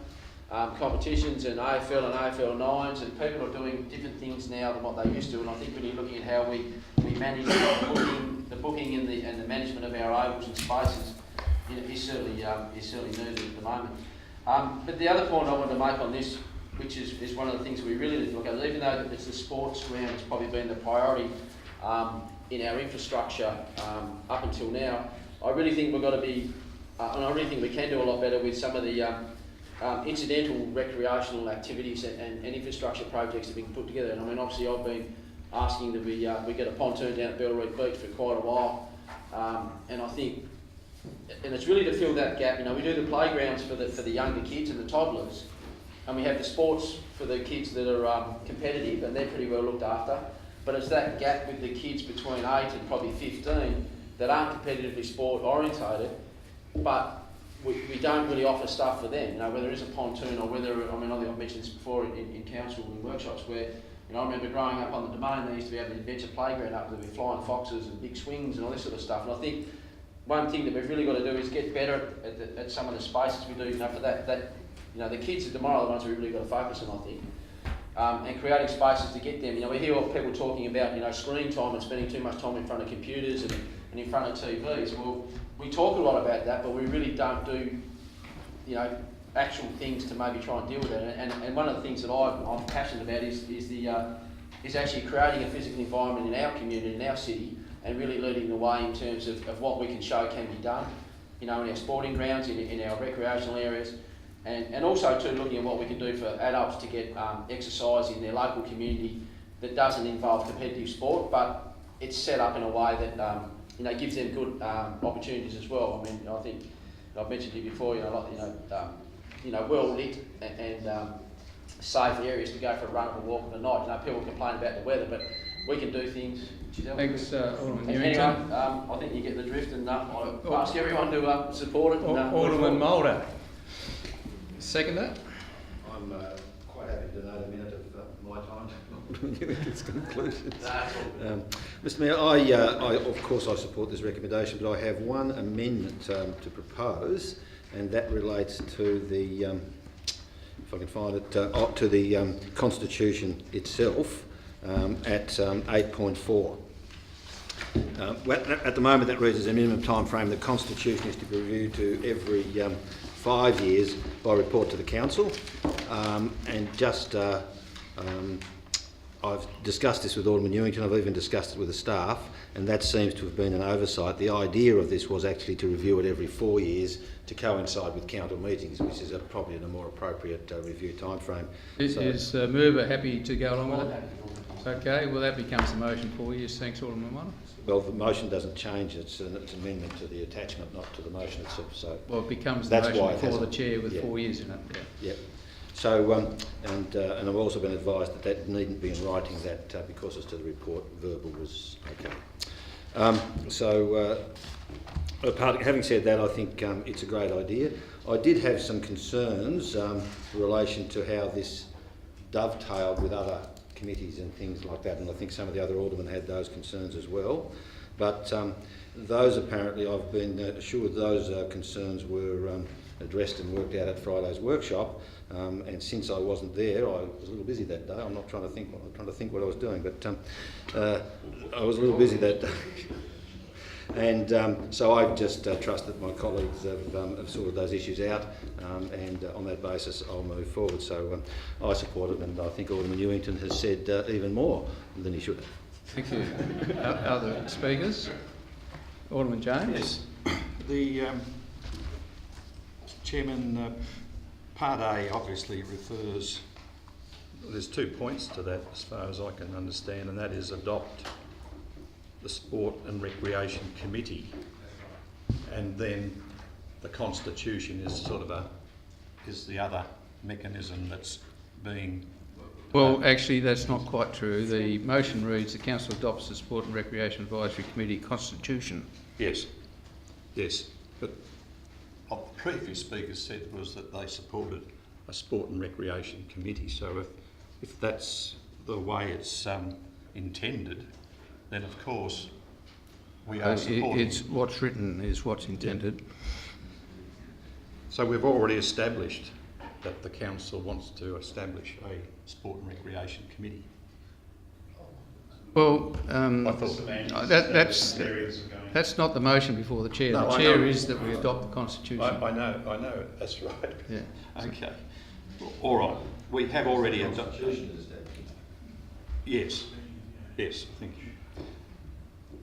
competitions and AFL and AFL 9s, and people are doing different things now than what they used to, and I think when you're looking at how we manage the booking and the management of our ovals and spaces, is certainly needed at the moment. But the other point I wanted to make on this, which is one of the things we really need to look at, even though it's the sports ground that's probably been the priority in our infrastructure up until now, I really think we've got to be, and I really think we can do a lot better with some of the incidental recreational activities and infrastructure projects that we can put together. And I mean, obviously I've been asking that we get a pontoon down at Bellreed Beach for quite a while, and I think, and it's really to fill that gap. We do the playgrounds for the younger kids and the toddlers, and we have the sports for the kids that are competitive, and they're pretty well looked after. But it's that gap with the kids between 8 and probably 15 that aren't competitively sport orientated, but we don't really offer stuff for them, whether it is a pontoon or whether, I think I've mentioned this before in council and workshops where, I remember growing up on the Domain, there used to be an adventure playground up there with flying foxes and big swings and all this sort of stuff. And I think one thing that we've really got to do is get better at some of the spaces we do, for that the kids of tomorrow are the ones we've really got to focus on, I think. And creating spaces to get them. We hear people talking about, screen time and spending too much time in front of computers and in front of TVs. Well, we talk a lot about that, but we really don't do, actual things to maybe try and deal with it. And one of the things that I'm passionate about is actually creating a physical environment in our community, in our city, and really leading the way in terms of what we can show can be done, in our sporting grounds, in our recreational areas, and also too looking at what we can do for adults to get exercise in their local community that doesn't involve competitive sport, but it's set up in a way that you know, gives them good opportunities as well. I mean, I think I've mentioned here before, you know, like, well lit and safe areas to go for a run or a walk of the night. You know, people complain about the weather, but we can do things.
Thanks, Alderman Newington.
Anyway, I think you get the drift, and I ask everyone to support it.
Alderman Mulder. Seconder.
I'm quite happy to donate a minute of my time to Newington's conclusions. Mr Mayor, I of course I support this recommendation, but I have one amendment to propose, and that relates to the, if I can find it, to the Constitution itself at 8.4. At the moment that reads as a minimum time frame, the Constitution is to be reviewed to every 5 years by report to the Council, and just I've discussed this with Alderman Newington, I've even discussed it with the staff, and that seems to have been an oversight. The idea of this was actually to review it every 4 years to coincide with council meetings, which is probably in a more appropriate review time frame.
Is mover happy to go along with it? Okay, well that becomes the motion for you. Thanks, Alderman Mulder.
Well, the motion doesn't change, it's an amendment to the attachment, not to the motion itself. So
well, it becomes the motion for the chair with 4 years in it.
Yeah. So, and I've also been advised that that needn't be in writing, that because as to the report, verbal was okay. Having said that, I think it's a great idea. I did have some concerns in relation to how this dovetailed with other committees and things like that, and I think some of the other aldermen had those concerns as well. But those apparently, I've been assured those concerns were addressed and worked out at Friday's workshop. And since I wasn't there, I was a little busy that day. I'm not trying to think. I'm trying to think what I was doing, but I was a little busy that day. And so I just trust that my colleagues have sorted those issues out, and on that basis I'll move forward. So I support it, and I think Alderman Newington has said even more than he should.
Thank you. Other speakers? Alderman James?
Yes. The Chairman, Part A obviously refers, there's 2 points to that as far as I can understand, and that is adopt the Sport and Recreation Committee, and then the Constitution is sort of is the other mechanism that's being...
Well, actually that's not quite true. The motion reads, the Council adopts the Sport and Recreation Advisory Committee Constitution.
Yes, yes, but what the previous speaker said was that they supported a Sport and Recreation Committee, so if that's the way it's intended, then of course we are supporting.
It's what's written is what's intended.
Yeah. So we've already established that the council wants to establish a Sport and Recreation Committee.
Well, that's not the motion before the chair.
No,
the chair is that we adopt the Constitution.
I know, that's right.
Yeah.
Okay. All right. We have already adopted. Yes. Yes, I think.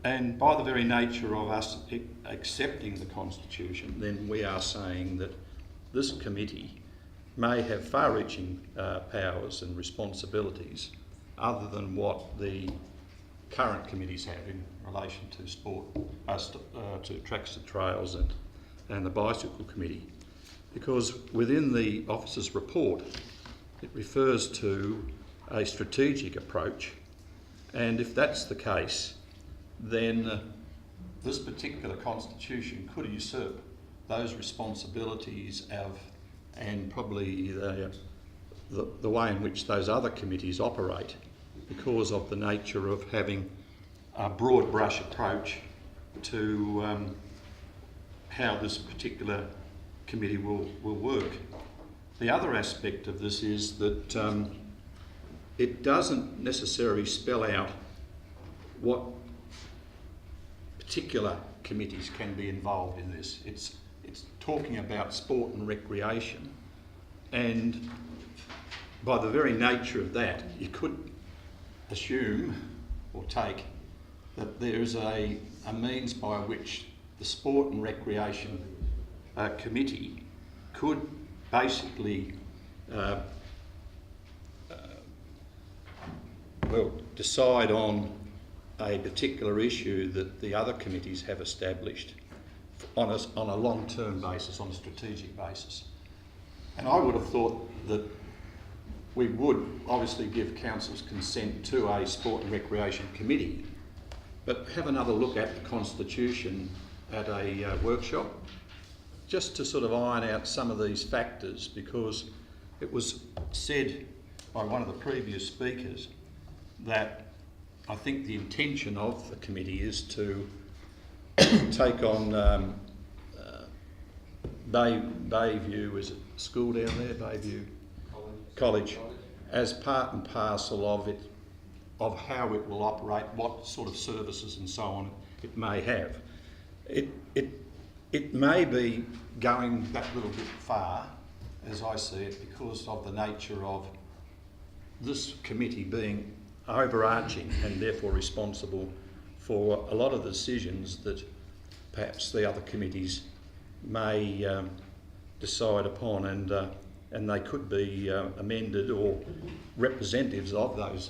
And by the very nature of us accepting the Constitution, then we are saying that this committee may have far-reaching powers and responsibilities other than what the current committees have in relation to sport, to tracks and trails and the bicycle committee. Because within the officer's report, it refers to a strategic approach, and if that's the case, then this particular Constitution could usurp those responsibilities and probably the way in which those other committees operate, because of the nature of having a broad brush approach to how this particular committee will work. The other aspect of this is that it doesn't necessarily spell out what particular committees can be involved in this. It's talking about sport and recreation, and by the very nature of that, you could assume or take that there is a means by which the Sport and Recreation Committee could basically decide on a particular issue that the other committees have established on a long-term basis, on a strategic basis. And I would have thought that we would obviously give council's consent to a sport and recreation committee, but have another look at the constitution at a workshop, just to sort of iron out some of these factors, because it was said by one of the previous speakers that I think the intention of the committee is to take on Bayview, is it school down there, Bayview College, as part and parcel of it, of how it will operate, what sort of services and so on it may have. It may be going that little bit far, as I see it, because of the nature of this committee being overarching and therefore responsible for a lot of the decisions that perhaps the other committees may decide upon, and they could be amended, or representatives of those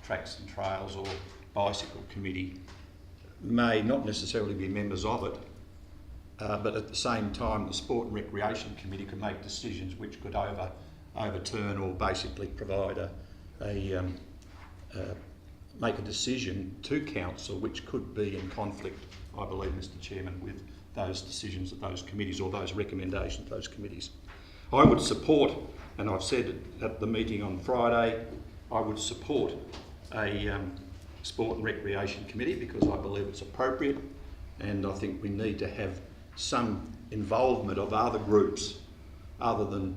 tracks and trails or bicycle committee may not necessarily be members of it, but at the same time the Sport and Recreation Committee could make decisions which could overturn or basically provide make a decision to council which could be in conflict, I believe, Mr Chairman, with those decisions of those committees or those recommendations of those committees. I would support, and I've said at the meeting on Friday, I would support a Sport and Recreation Committee because I believe it's appropriate, and I think we need to have some involvement of other groups other than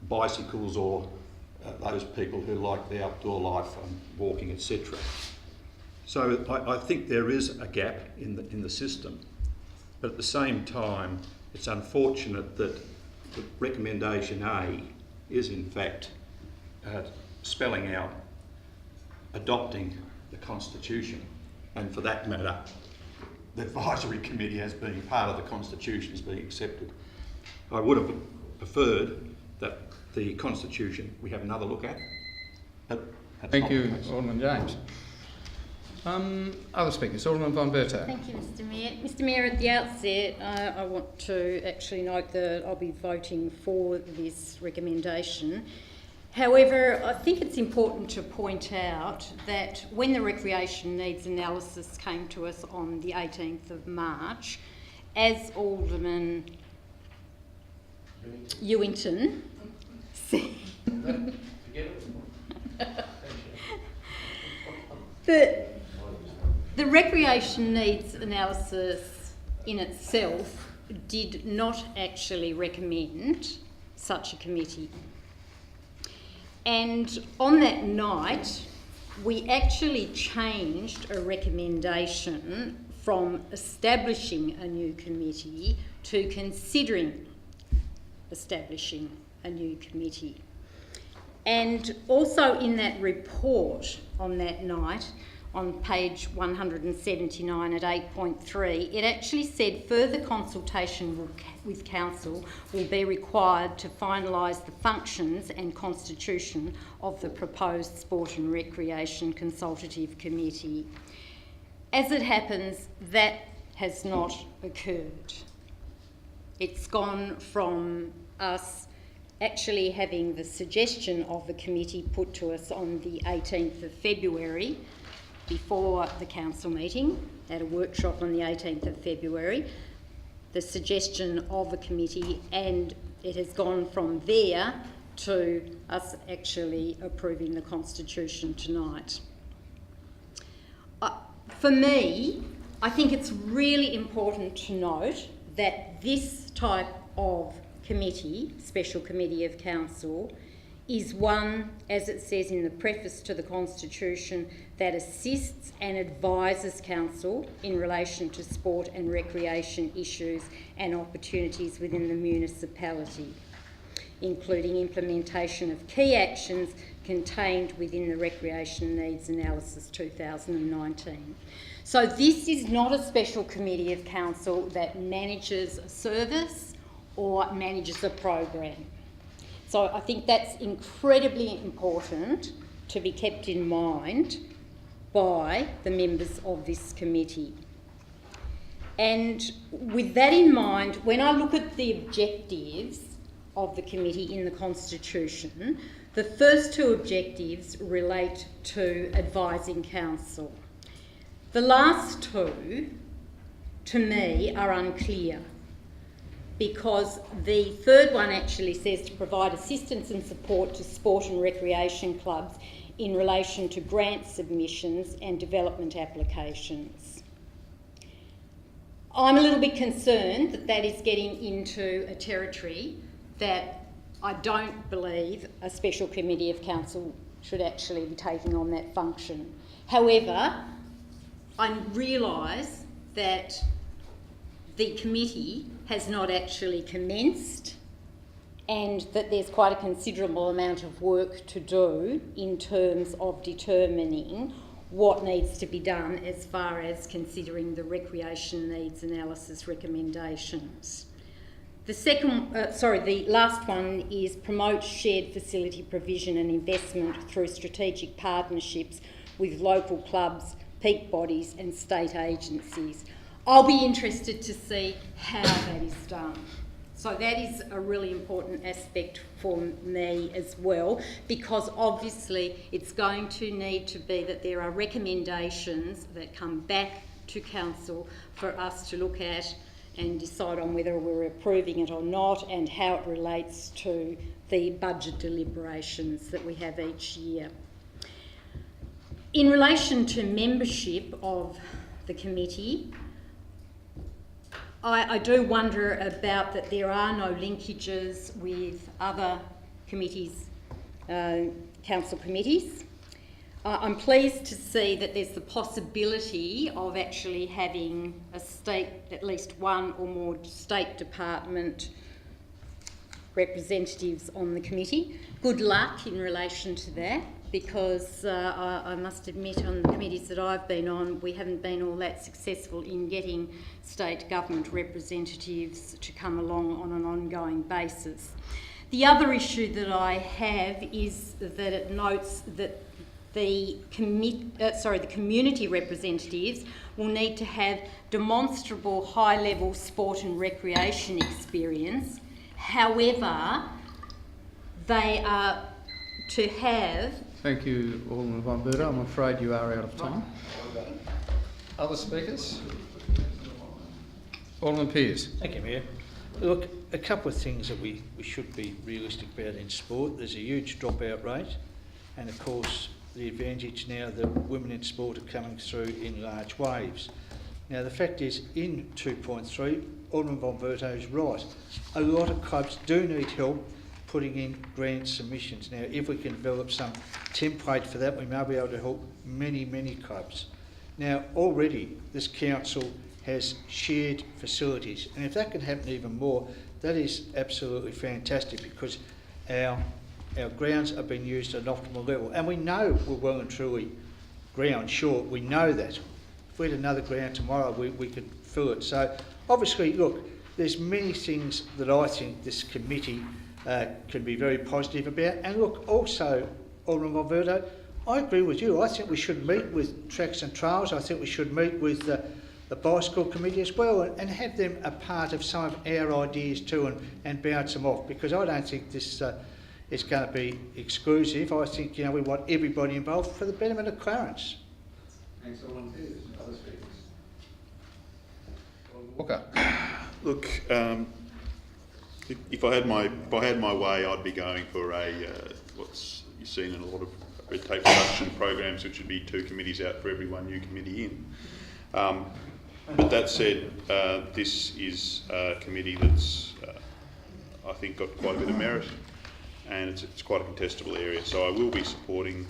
bicycles or those people who like the outdoor life and walking, etc. So I think there is a gap in the system, but at the same time it's unfortunate that the recommendation A is in fact spelling out adopting the Constitution, and for that matter the advisory committee as being part of the Constitution is being accepted. I would have preferred that the Constitution we have another look at.
Thank you, Alderman James. Other speakers, Alderman von Berto.
Thank you, Mr Mayor. Mr Mayor, at the outset, I want to actually note that I'll be voting for this recommendation. However, I think it's important to point out that when the recreation needs analysis came to us on the 18th of March, as Alderman Ewington said, the recreation needs analysis in itself did not actually recommend such a committee. And on that night, we actually changed a recommendation from establishing a new committee to considering establishing a new committee. And also in that report on that night, on page 179 at 8.3, it actually said further consultation with Council will be required to finalise the functions and constitution of the proposed Sport and Recreation Consultative Committee. As it happens, that has not occurred. It's gone from us actually having the suggestion of the committee put to us on the 18th of February, before the council meeting, at a workshop on the 18th of February, the suggestion of a committee, and it has gone from there to us actually approving the Constitution tonight. For me, I think it's really important to note that this type of committee, Special Committee of Council, is one, as it says in the preface to the Constitution, that assists and advises Council in relation to sport and recreation issues and opportunities within the municipality, including implementation of key actions contained within the Recreation Needs Analysis 2019. So this is not a Special Committee of Council that manages a service or manages a program. So I think that's incredibly important to be kept in mind by the members of this committee. And with that in mind, when I look at the objectives of the committee in the Constitution, the first two objectives relate to advising council. The last two, to me, are unclear, because the third one actually says to provide assistance and support to sport and recreation clubs in relation to grant submissions and development applications. I'm a little bit concerned that that is getting into a territory that I don't believe a special committee of council should actually be taking on that function. However, I realise that the committee has not actually commenced and that there's quite a considerable amount of work to do in terms of determining what needs to be done as far as considering the recreation needs analysis recommendations. The last one is promote shared facility provision and investment through strategic partnerships with local clubs, peak bodies and state agencies. I'll be interested to see how that is done. So that is a really important aspect for me as well, because obviously it's going to need to be that there are recommendations that come back to council for us to look at and decide on whether we're approving it or not, and how it relates to the budget deliberations that we have each year. In relation to membership of the committee, I do wonder about that there are no linkages with other committees, council committees. I'm pleased to see that there's the possibility of actually having a state, at least one or more state department representatives on the committee. Good luck in relation to that, because I must admit on the committees that I've been on, we haven't been all that successful in getting state government representatives to come along on an ongoing basis. The other issue that I have is that it notes that the community representatives will need to have demonstrable high-level sport and recreation experience. However, they are to have...
Thank you, Alderman Von Berto. I'm afraid you are out of time. Other speakers? Alderman Pearce.
Thank you, Mayor. Look, a couple of things that we should be realistic about in sport. There's a huge dropout rate, and of course the advantage now that women in sport are coming through in large waves. Now the fact is, in 2.3, Alderman Von Berto is right. A lot of clubs do need help putting in grant submissions. Now, if we can develop some template for that, we may be able to help many, many clubs. Now, already this council has shared facilities, and if that can happen even more, that is absolutely fantastic, because our grounds are being used at an optimal level, and we know we're well and truly ground short. We know that. If we had another ground tomorrow, we could fill it. So, obviously, look, there's many things that I think this committee can be very positive about. And look, also, Alderman Von Berto, I agree with you. I think we should meet with Tracks and Trails. I think we should meet with the Bicycle Committee as well, and have them a part of some of our ideas too, and bounce them off, because I don't think this is going to be exclusive. I think, we want everybody involved for the betterment of Clarence.
Thanks, Alderman Pearce. Other speakers? Okay.
Look, if I had my way, I'd be going for what's you've seen in a lot of red tape reduction programs, which would be 2 committees out for every 1 new committee in. But that said, this is a committee that's, I think, got quite a bit of merit, and it's quite a contestable area. So I will be supporting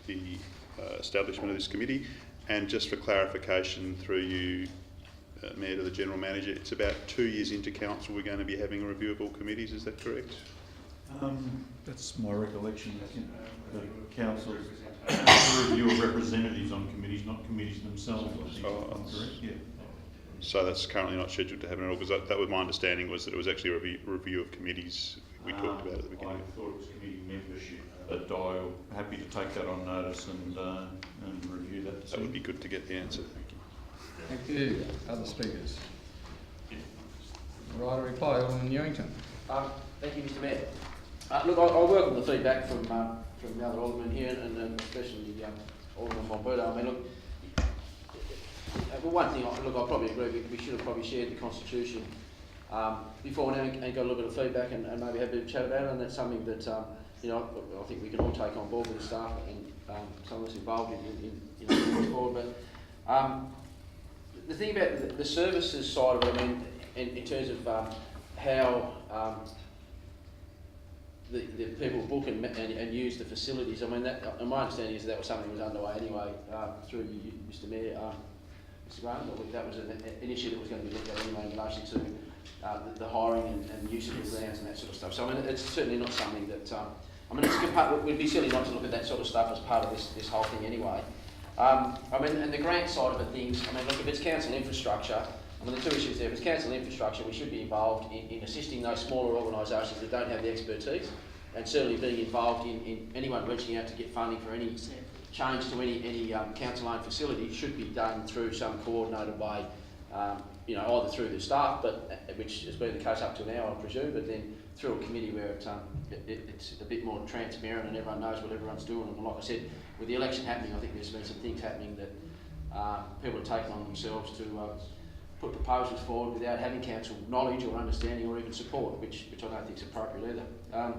the establishment of this committee. And just for clarification, through you, Mayor, to the General Manager, it's about 2 years into council we're going to be having a review of all committees, is that correct?
That's my recollection. The council review of representatives on committees, not committees themselves. I think correct. Yeah.
So that's currently not scheduled to happen at all, because that was my understanding, was that it was actually a review of committees we talked about at the beginning.
I thought it was committee membership, but I'm happy to take that on notice and review that.
That would be good to get the answer. Thank you.
Thank you. Other speakers? Right, a reply, Alderman Newington.
Thank you, Mr. Mayor. Look, I welcome the feedback from the other aldermen here, and especially Alderman Bomberto. I mean, look, one thing, I probably agree. We should have probably shared the Constitution before now and got a little bit of feedback and maybe had a bit of chat about it. And that's something that I think we can all take on board with the staff and some of us involved in moving forward. But the thing about the services side of it, I mean, in terms of how the people book and use the facilities, I mean, that, my understanding is that was something that was underway anyway through you, Mr. Mayor, Mr. Graham. That was an issue that was going to be looked at anyway in relation to the hiring and use of the grounds and that sort of stuff. So I mean, it's certainly not something that I mean, it's a good part. We'd be silly not to look at that sort of stuff as part of this whole thing anyway. I mean, and the grant side of it, things. I mean, look, if it's council infrastructure. I mean, the two issues there. If it's council infrastructure, we should be involved in assisting those smaller organisations that don't have the expertise, and certainly being involved in anyone reaching out to get funding for any change to any council-owned facility should be done through some coordinated way, either through the staff, which has been the case up to now, I presume, but then through a committee where it's a bit more transparent and everyone knows what everyone's doing. And like I said, with the election happening, I think there's been some things happening that people are taking on themselves to put proposals forward without having council knowledge or understanding or even support, which I don't think is appropriate either.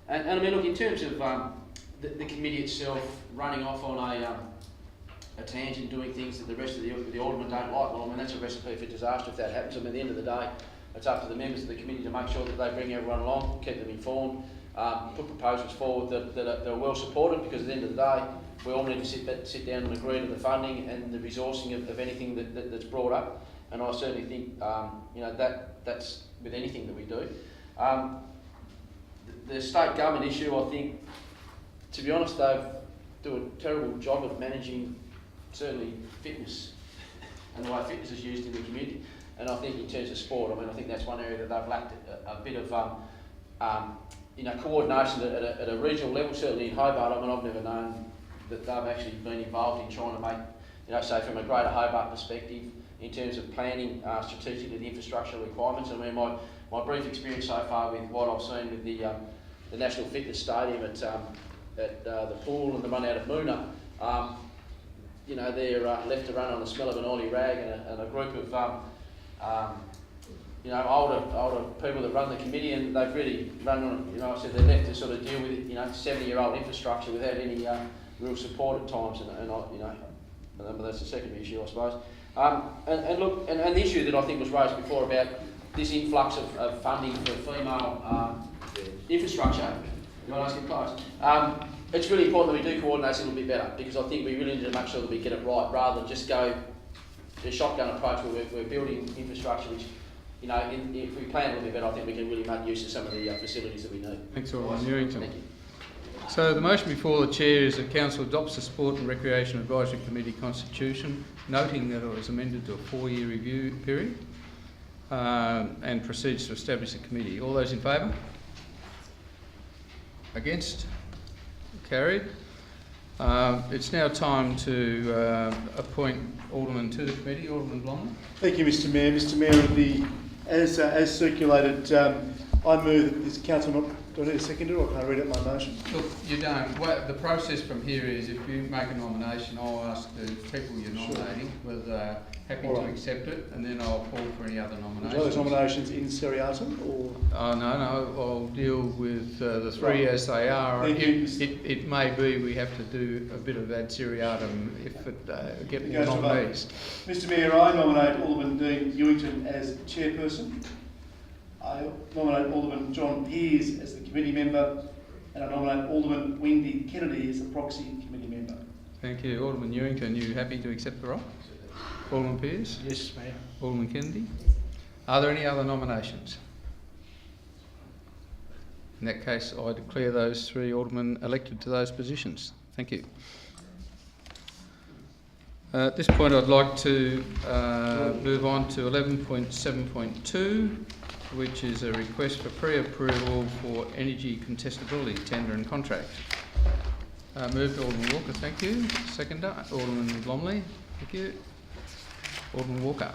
And I mean, look, in terms of the committee itself running off on a tangent, doing things that the rest of the aldermen don't like, well, I mean, that's a recipe for disaster if that happens. I mean, at the end of the day, it's up to the members of the committee to make sure that they bring everyone along, keep them informed, put proposals forward that are well supported, because at the end of the day, we all need to sit down and agree to the funding and the resourcing of anything that's brought up. And I certainly think that's with anything that we do. The state government issue, I think, to be honest, they do a terrible job of managing certainly fitness and the way fitness is used in the community. And I think in terms of sport, I mean, I think that's one area that they've lacked a bit of coordination at a regional level. Certainly in Hobart, I mean, I've never known that they've actually been involved in trying to make, say from a greater Hobart perspective, in terms of planning strategically the infrastructure requirements. I mean, my brief experience so far with what I've seen with the National Fitness Stadium at the pool and the run out of Moona, they're left to run on the smell of an oily rag, and a group of older people that run the committee, and they've really run on, I said they're left to sort of deal with 70-year-old infrastructure without any real support at times, and that's the secondary issue, I suppose. And look, and the issue that I think was raised before about this influx of funding for female infrastructure, you want to ask him close? It's really important that we do coordinate a little bit better, because I think we really need to make sure that we get it right, rather than just go the shotgun approach where we're building infrastructure, which, if we plan a little bit better, I think we can really make use of some of the facilities that we need.
Thanks, Alderman Newington.
Thank you.
So the motion before the Chair is that Council adopts the Sport and Recreation Advisory Committee Constitution, noting that it was amended to a 4-year review period, and proceeds to establish a committee. All those in favour? Against? Carried. It's now time to appoint Alderman to the committee. Alderman Blondin.
Thank you, Mr. Mayor. Mr. Mayor, as circulated, I move that this council not. Do I need a seconder, or can I read out my motion?
Look, you don't. Well, the process from here is if you make a nomination, I'll ask the people you're nominating whether they're happy to accept it, and then I'll call for any other nominations.
Are those nominations in seriatim, or?
Oh, no, I'll deal with the three as they are. It may be we have to do a bit of ad seriatim if it get more nominees.
Mr. Mayor, I nominate Alderman Dean Newington as chairperson. I nominate Alderman John Pearce as the committee member, and I nominate Alderman Wendy Kennedy as the proxy committee member.
Thank you. Alderman Newington, you happy to accept the role? Alderman Pearce?
Yes, Mayor.
Alderman Kennedy? Are there any other nominations? In that case, I declare those three aldermen elected to those positions. Thank you. At this point, I'd like to move on to 11.7.2. which is a request for pre-approval for energy contestability tender and contract. Moved Alderman Walker, thank you. Seconder, Alderman Blomley, thank you. Alderman Walker.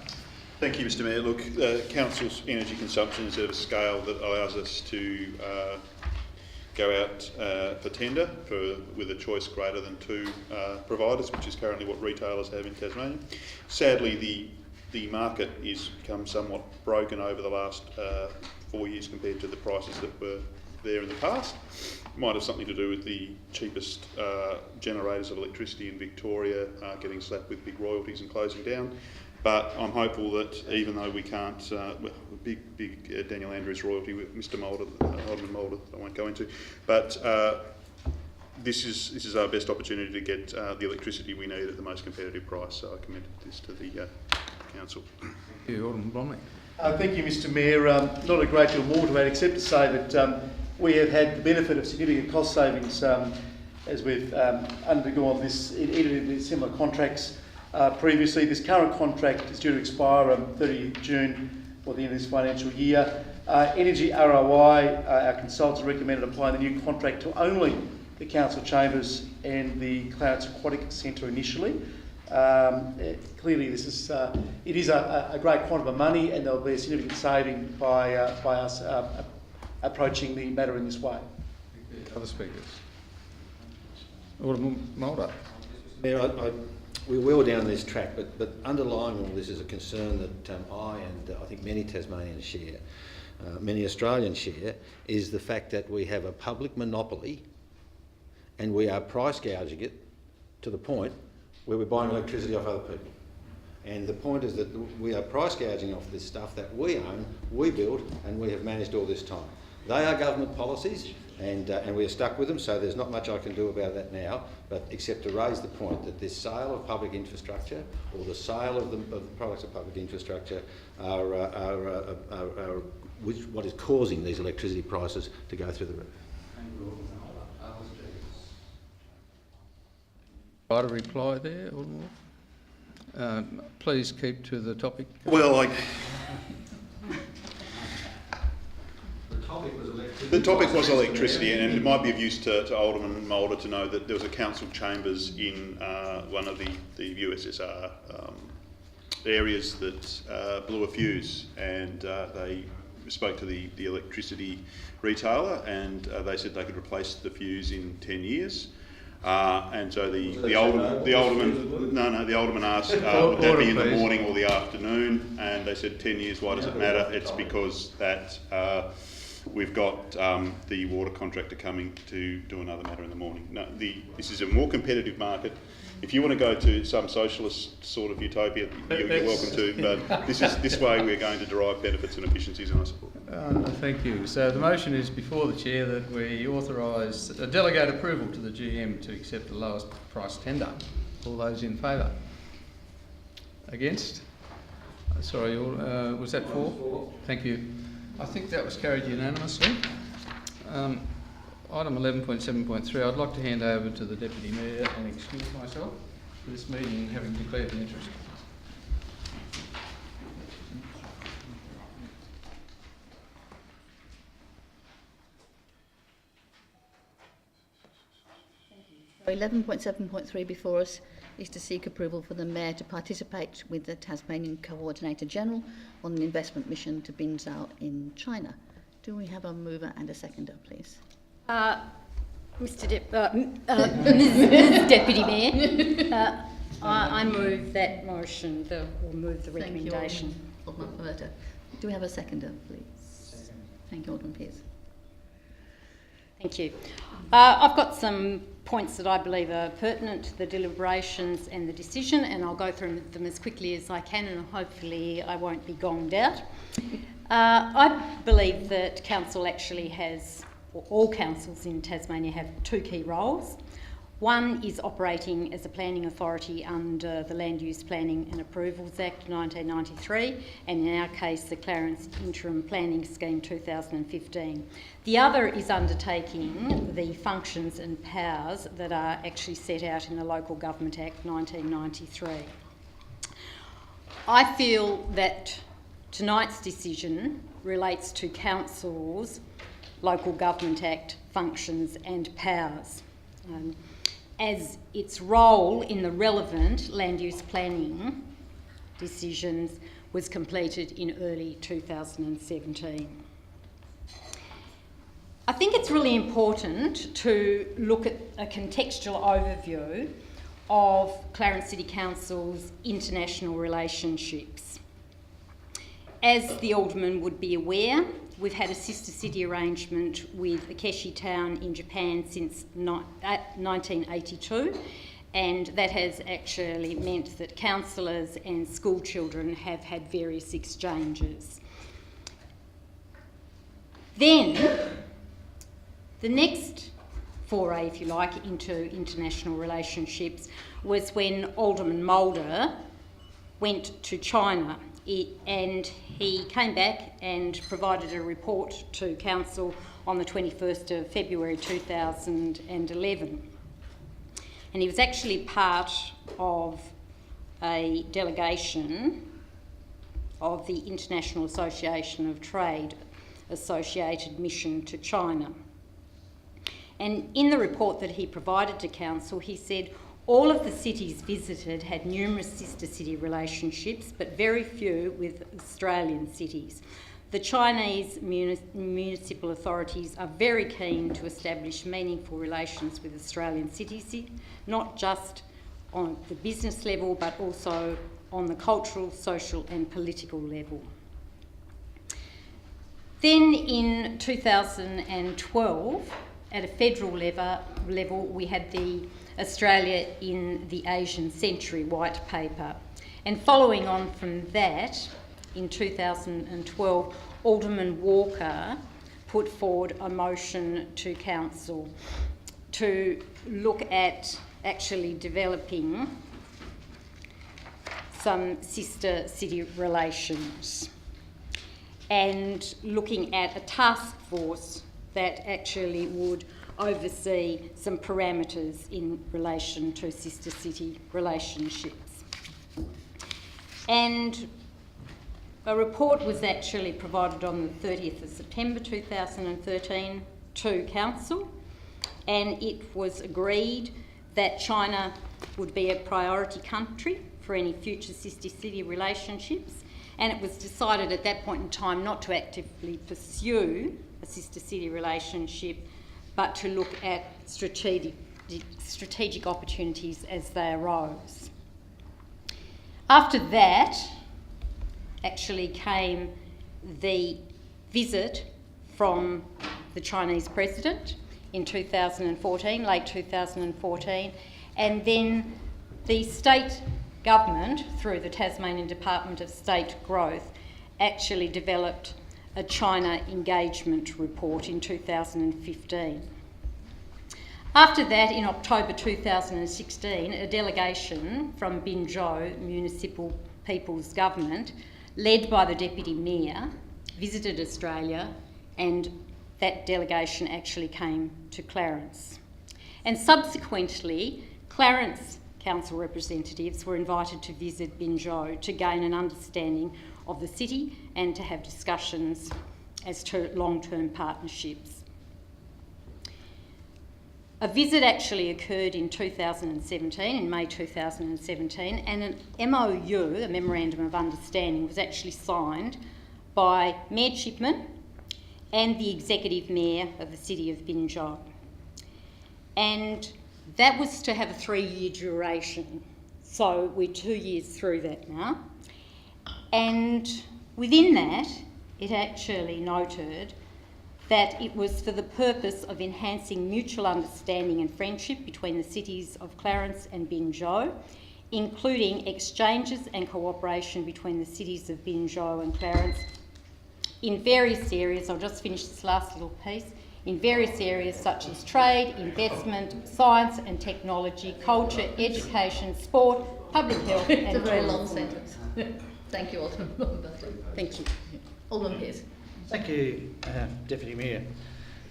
Thank you, Mr Mayor. Look, Council's energy consumption is at a scale that allows us to go out for tender with a choice greater than 2 providers, which is currently what retailers have in Tasmania. Sadly, the market has become somewhat broken over the last 4 years compared to the prices that were there in the past. Might have something to do with the cheapest generators of electricity in Victoria getting slapped with big royalties and closing down. But I'm hopeful that even though we can't, big Daniel Andrews royalty with Mr Mulder, Alderman Mulder, I won't go into, but this is our best opportunity to get the electricity we need at the most competitive price. So I commend this to the Council.
Thank you, Alderman Blomley.
Thank you, Mr Mayor. Not a great deal more to add except to say that we have had the benefit of significant cost savings as we've undergone this, entered into similar contracts previously. This current contract is due to expire on 30 June or the end of this financial year. Energy ROI, our consultants recommended applying the new contract to only the council chambers and the Clarence Aquatic Centre initially. Clearly, this is it is a great quantum of money, and there will be a significant saving by us approaching the matter in this way.
Other speakers. Alderman Mulder.
Mayor, we're well down this track, but underlying all this is a concern that I and I think many Tasmanians share, many Australians share, is the fact that we have a public monopoly and we are price gouging it to the point where we're buying electricity off other people. And the point is that we are price gouging off this stuff that we own, we build, and we have managed all this time. They are government policies, and we are stuck with them, so there's not much I can do about that now, but except to raise the point that this sale of public infrastructure, or the sale of the products of public infrastructure, are what is causing these electricity prices to go through the roof.
Right, a reply there, Alderman Wolf? Please keep to the topic.
Well, the topic was electricity, and it might be of use to Alderman Mulder to know that there was a council chambers in one of the USSR areas that blew a fuse, and they spoke to the electricity retailer, and they said they could replace the fuse in 10 years. And so the alderman asked, would that be in the morning or the afternoon? And they said 10 years. Why does it matter? It's because that we've got the water contractor coming to do another matter in the morning. No, this is a more competitive market. If you want to go to some socialist sort of utopia, you're welcome to. But this way we're going to derive benefits and efficiencies, and I support it.
Thank you. So the motion is before the chair that we authorise a delegate approval to the GM to accept the lowest price tender. All those in favour? Against? Sorry, was that for? Thank you. I think that was carried unanimously. Item 11.7.3, I'd like to hand over to the Deputy Mayor and excuse myself for this meeting, having declared an interest.
So 11.7.3 before us is to seek approval for the Mayor to participate with the Tasmanian Coordinator General on an investment mission to Binzhou in China. Do we have a mover and a seconder, please?
Ms. Deputy Mayor, I move that motion, or move the recommendation.
Thank you, Alderman Alberta. Do we have a seconder, please? Second. Thank you, Alderman Pearce.
Thank you. I've got some points that I believe are pertinent to the deliberations and the decision, and I'll go through them as quickly as I can, and hopefully I won't be gonged out. I believe that Council actually has, or all councils in Tasmania have, two key roles. One is operating as a planning authority under the Land Use Planning and Approvals Act 1993, and in our case the Clarence Interim Planning Scheme 2015. The other is undertaking the functions and powers that are actually set out in the Local Government Act 1993. I feel that tonight's decision relates to Council's Local Government Act functions and powers, as its role in the relevant land use planning decisions was completed in early 2017. I think it's really important to look at a contextual overview of Clarence City Council's international relationships. As the Alderman would be aware, we've had a sister city arrangement with Akechi Town in Japan since 1982, and that has actually meant that councillors and school children have had various exchanges. Then, the next foray, if you like, into international relationships was when Alderman Mulder went to China, and he came back and provided a report to Council on the 21st of February 2011. And he was actually part of a delegation of the International Association of Trade associated mission to China. And in the report that he provided to Council, he said all of the cities visited had numerous sister city relationships, but very few with Australian cities. The Chinese municipal authorities are very keen to establish meaningful relations with Australian cities, not just on the business level, but also on the cultural, social and political level. Then in 2012, at a federal level, we had the Australia in the Asian Century White Paper. And following on from that, in 2012, Alderman Walker put forward a motion to Council to look at actually developing some sister city relations and looking at a task force that actually would oversee some parameters in relation to sister city relationships. And a report was actually provided on the 30th of September 2013 to Council, and it was agreed that China would be a priority country for any future sister city relationships, and it was decided at that point in time not to actively pursue a sister city relationship, but to look at strategic opportunities as they arose. After that, actually came the visit from the Chinese president in 2014, late 2014, and then the state government, through the Tasmanian Department of State Growth, actually developed a China engagement report in 2015. After that, in October 2016, a delegation from Binzhou Municipal People's Government, led by the Deputy Mayor, visited Australia, and that delegation actually came to Clarence. And subsequently, Clarence Council representatives were invited to visit Binzhou to gain an understanding of the city and to have discussions as to long-term partnerships. A visit actually occurred in 2017, in May 2017, and an MOU, a Memorandum of Understanding, was actually signed by Mayor Chipman and the Executive Mayor of the City of Binzhou. And that was to have a 3-year duration. So we're 2 years through that now. And within that, it actually noted that it was for the purpose of enhancing mutual understanding and friendship between the cities of Clarence and Binzhou, including exchanges and cooperation between the cities of Binzhou and Clarence in various areas. I'll just finish this last little piece. In various areas such as trade, investment, science and technology, culture, education, sport, public health and
It's a very long
tourism.
sentence. Thank you, Alderman.
Thank you.
Alderman Pearce.
Thank you, Deputy Mayor.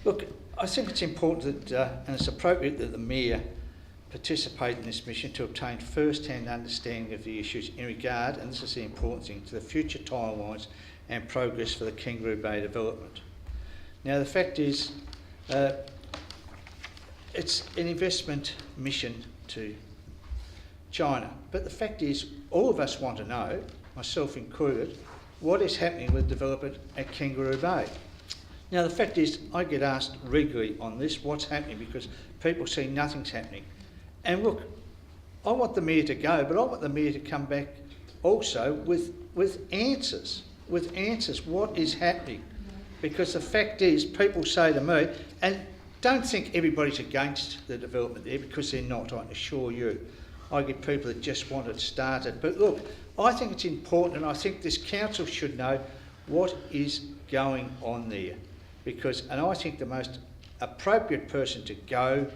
Look, I think it's important that, and it's appropriate that the Mayor participate in this mission to obtain first-hand understanding of the issues in regard, and this is the important thing, to the future timelines and progress for the Kangaroo Bay development. Now, the fact is, it's an investment mission to China, but the fact is, all of us want to know, myself included, what is happening with development at Kangaroo Bay. Now, the fact is, I get asked regularly on this, what's happening, because people see nothing's happening. And look, I want the Mayor to go, but I want the Mayor to come back also with answers, what is happening. Because the fact is, people say to me, and don't think everybody's against the development there, because they're not, I can assure you. I get people that just want it started. But look, I think it's important, and I think this council should know what is going on there. And I think the most appropriate person to go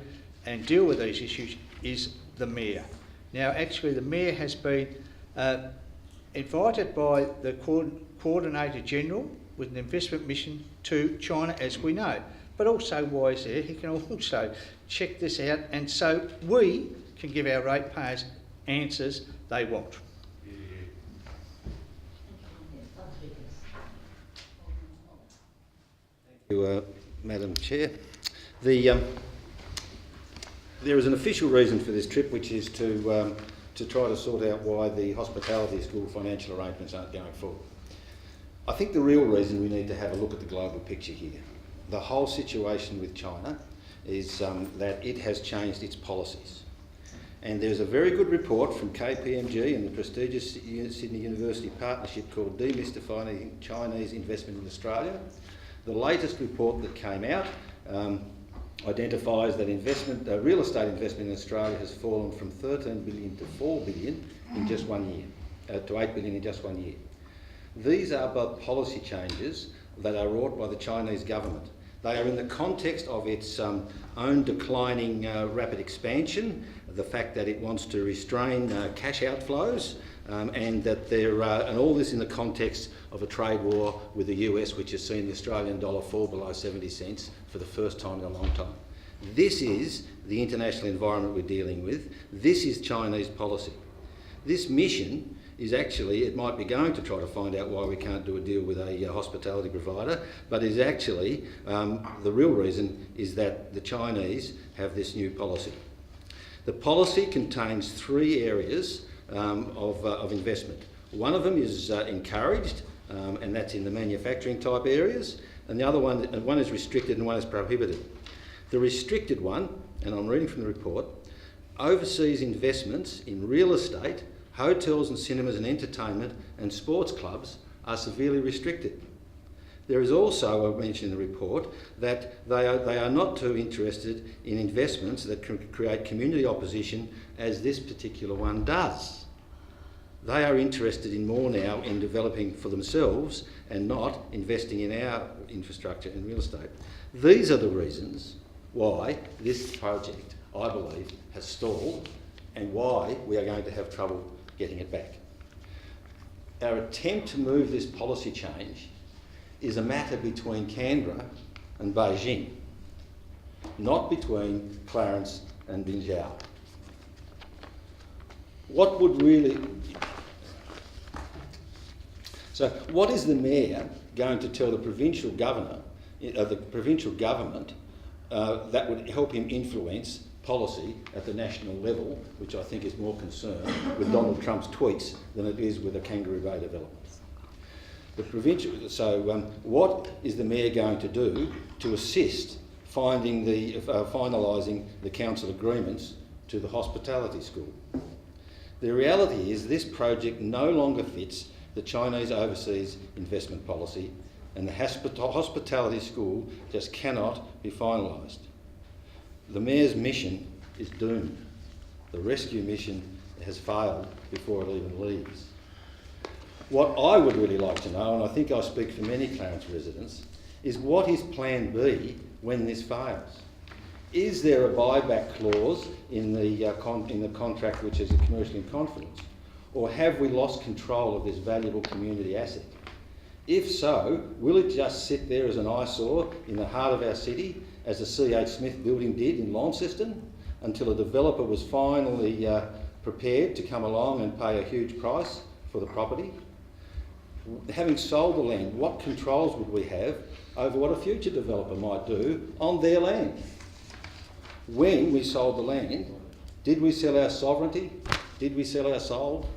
and deal with these issues is the Mayor. Now, actually, the Mayor has been invited by the Coordinator General with an investment mission to China, as we know. But also, why he's there, he can also check this out, and so we can give our ratepayers answers they want.
Thank you, Madam Chair. There is an official reason for this trip, which is to try to sort out why the hospitality school financial arrangements aren't going forward. I think the real reason we need to have a look at the global picture here. The whole situation with China is that it has changed its policies. And there's a very good report from KPMG and the prestigious Sydney University partnership called Demystifying Chinese Investment in Australia. The latest report that came out identifies that real estate investment in Australia has fallen from 13 billion to 4 billion in just 1 year, to 8 billion in just 1 year. These are but policy changes that are wrought by the Chinese government. They are in the context of its own declining rapid expansion, the fact that it wants to restrain cash outflows, and all this in the context of a trade war with the US, which has seen the Australian dollar fall below 70 cents for the first time in a long time. This is the international environment we're dealing with. This is Chinese policy. This mission is actually, it might be going to try to find out why we can't do a deal with a hospitality provider, but is actually, the real reason is that the Chinese have this new policy. The policy contains 3 areas of investment. One of them is encouraged, and that's in the manufacturing type areas, and the other one is restricted and one is prohibited. The restricted one, and I'm reading from the report, overseas investments in real estate, hotels and cinemas and entertainment and sports clubs are severely restricted. There is also a mention in the report that they are not too interested in investments that can create community opposition as this particular one does. They are interested in more now in developing for themselves and not investing in our infrastructure and real estate. These are the reasons why this project, I believe, has stalled and why we are going to have trouble getting it back. Our attempt to move this policy change is a matter between Canberra and Beijing, not between Clarence and Binjiao. So what is the Mayor going to tell the provincial governor, the provincial government, that would help him influence policy at the national level, which I think is more concerned with Donald Trump's tweets than it is with a Kangaroo Bay development? What is the Mayor going to do to assist finalising the council agreements to the hospitality school? The reality is this project no longer fits the Chinese overseas investment policy, and the hospitality school just cannot be finalised. The Mayor's mission is doomed. The rescue mission has failed before it even leaves. What I would really like to know, and I think I speak for many Clarence residents, is what is plan B when this fails? Is there a buyback clause in the contract which is a commercial in confidence? Or have we lost control of this valuable community asset? If so, will it just sit there as an eyesore in the heart of our city, as the C.H. Smith building did in Launceston, until a developer was finally prepared to come along and pay a huge price for the property. Having sold the land, what controls would we have over what a future developer might do on their land? When we sold the land, did we sell our sovereignty? Did we sell our soul?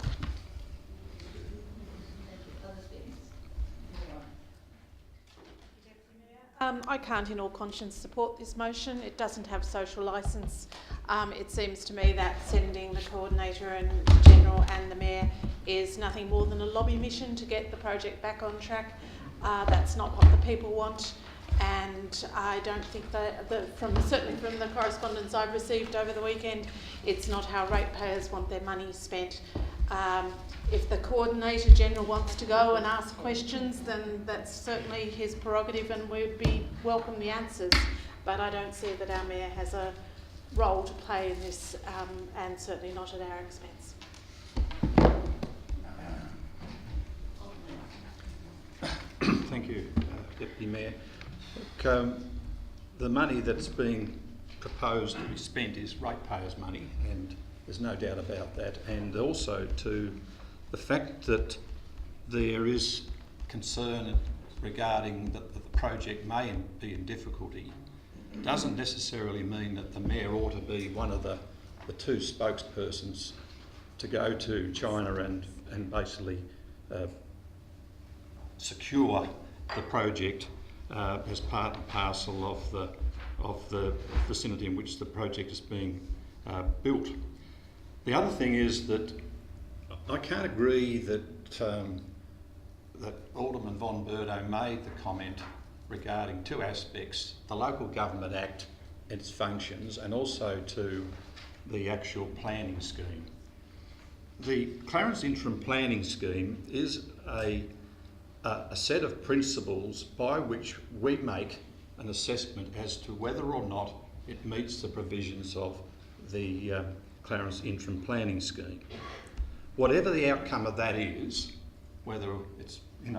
I can't in all conscience support this motion. It doesn't have social licence. It seems to me that sending the Coordinator and General and the Mayor is nothing more than a lobby mission to get the project back on track. That's not what the people want, and I don't think that, certainly from the correspondence I've received over the weekend, it's not how ratepayers want their money spent. If the Coordinator General wants to go and ask questions, then that's certainly his prerogative and we'd welcome the answers. But I don't see that our Mayor has a role to play in this, and certainly not at our expense.
Thank you, Deputy Mayor. Look, the money that's being proposed to be spent is ratepayers' money, and there's no doubt about that. And also to the fact that there is concern regarding that the project may be in difficulty doesn't necessarily mean that the Mayor ought to be one of the two spokespersons to go to China and basically secure the project as part and parcel of the vicinity in which the project is being built. The other thing is that I can't agree that that Alderman von Berto made the comment regarding two aspects: the Local Government Act, its functions, and also to the actual planning scheme. The Clarence Interim Planning Scheme is a set of principles by which we make an assessment as to whether or not it meets the provisions of the Clarence Interim Planning Scheme. Whatever the outcome of that is, whether it's, in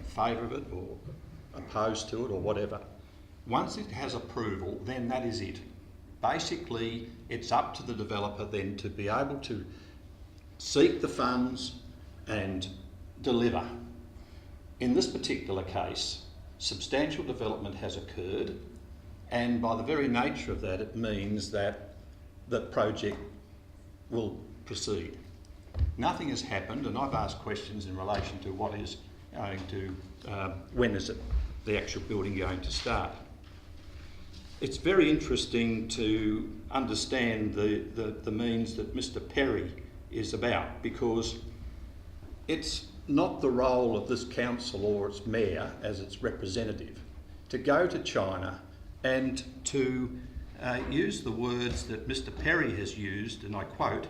favour of it or opposed to it or whatever, once it has approval, then that is it. Basically, it's up to the developer then to be able to seek the funds and deliver. In this particular case, substantial development has occurred, and by the very nature of that, it means that the project will proceed. Nothing has happened, and I've asked questions in relation to what is going to, when is the actual building going to start. It's very interesting to understand the means that Mr. Perry is about, because it's not the role of this council or its mayor as its representative to go to China and to use the words that Mr. Perry has used, and I quote,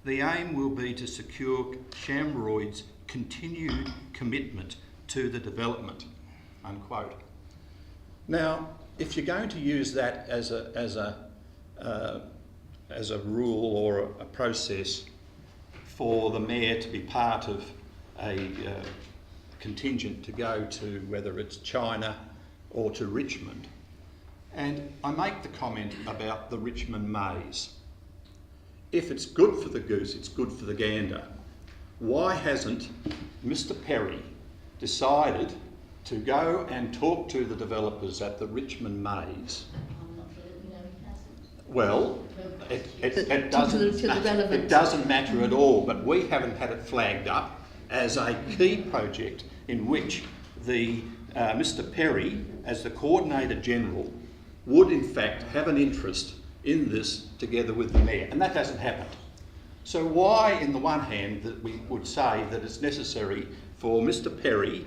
"The aim will be to secure Shamroyd's continued commitment to the development," unquote. Now, if you're going to use that as a rule or a process for the mayor to be part of a contingent to go to, whether it's China or to Richmond, and I make the comment about the Richmond maize. If it's good for the goose, it's good for the gander. Why hasn't Mr. Perry decided to go and talk to the developers at the Richmond maize? Well, it doesn't matter at all, but we haven't had it flagged up as a key project in which the Mr. Perry, as the Coordinator General, would in fact have an interest in this together with the Mayor, and that hasn't happened. So why, in the one hand, that we would say that it's necessary for Mr. Perry,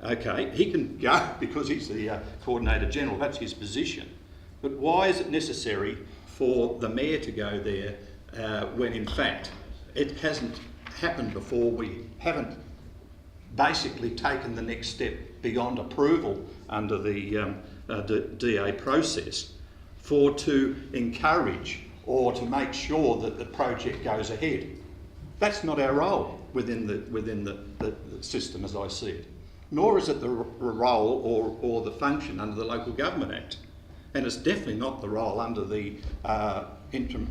okay, he can go because he's the Coordinator General, that's his position, but why is it necessary for the Mayor to go there when in fact it hasn't happened before? We haven't basically taken the next step beyond approval under the DA process to encourage or to make sure that the project goes ahead. That's not our role within the system as I see it, nor is it the role or the function under the Local Government Act. and it's definitely not the role under the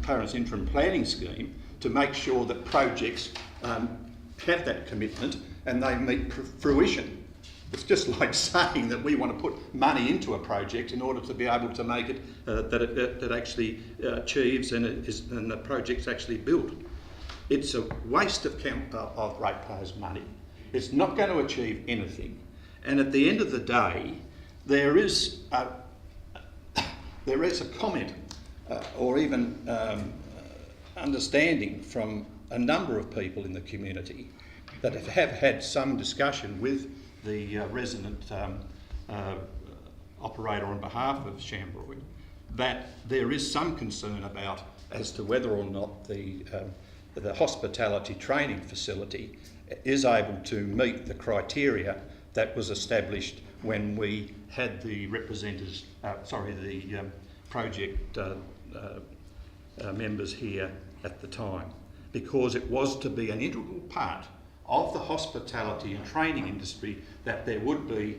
Clarence interim planning scheme to make sure that projects have that commitment and they meet fruition. It's just like saying that we want to put money into a project in order to be able to make it that it actually achieves and the project's actually built. It's a waste of ratepayers' money. It's not going to achieve anything. And at the end of the day, there is a comment or even understanding from a number of people in the community that have had some discussion with the resident operator on behalf of Shambroid, that there is some concern about as to whether or not the hospitality training facility is able to meet the criteria that was established when we had the representatives, the project members here at the time, because it was to be an integral part of the hospitality and training industry that there would be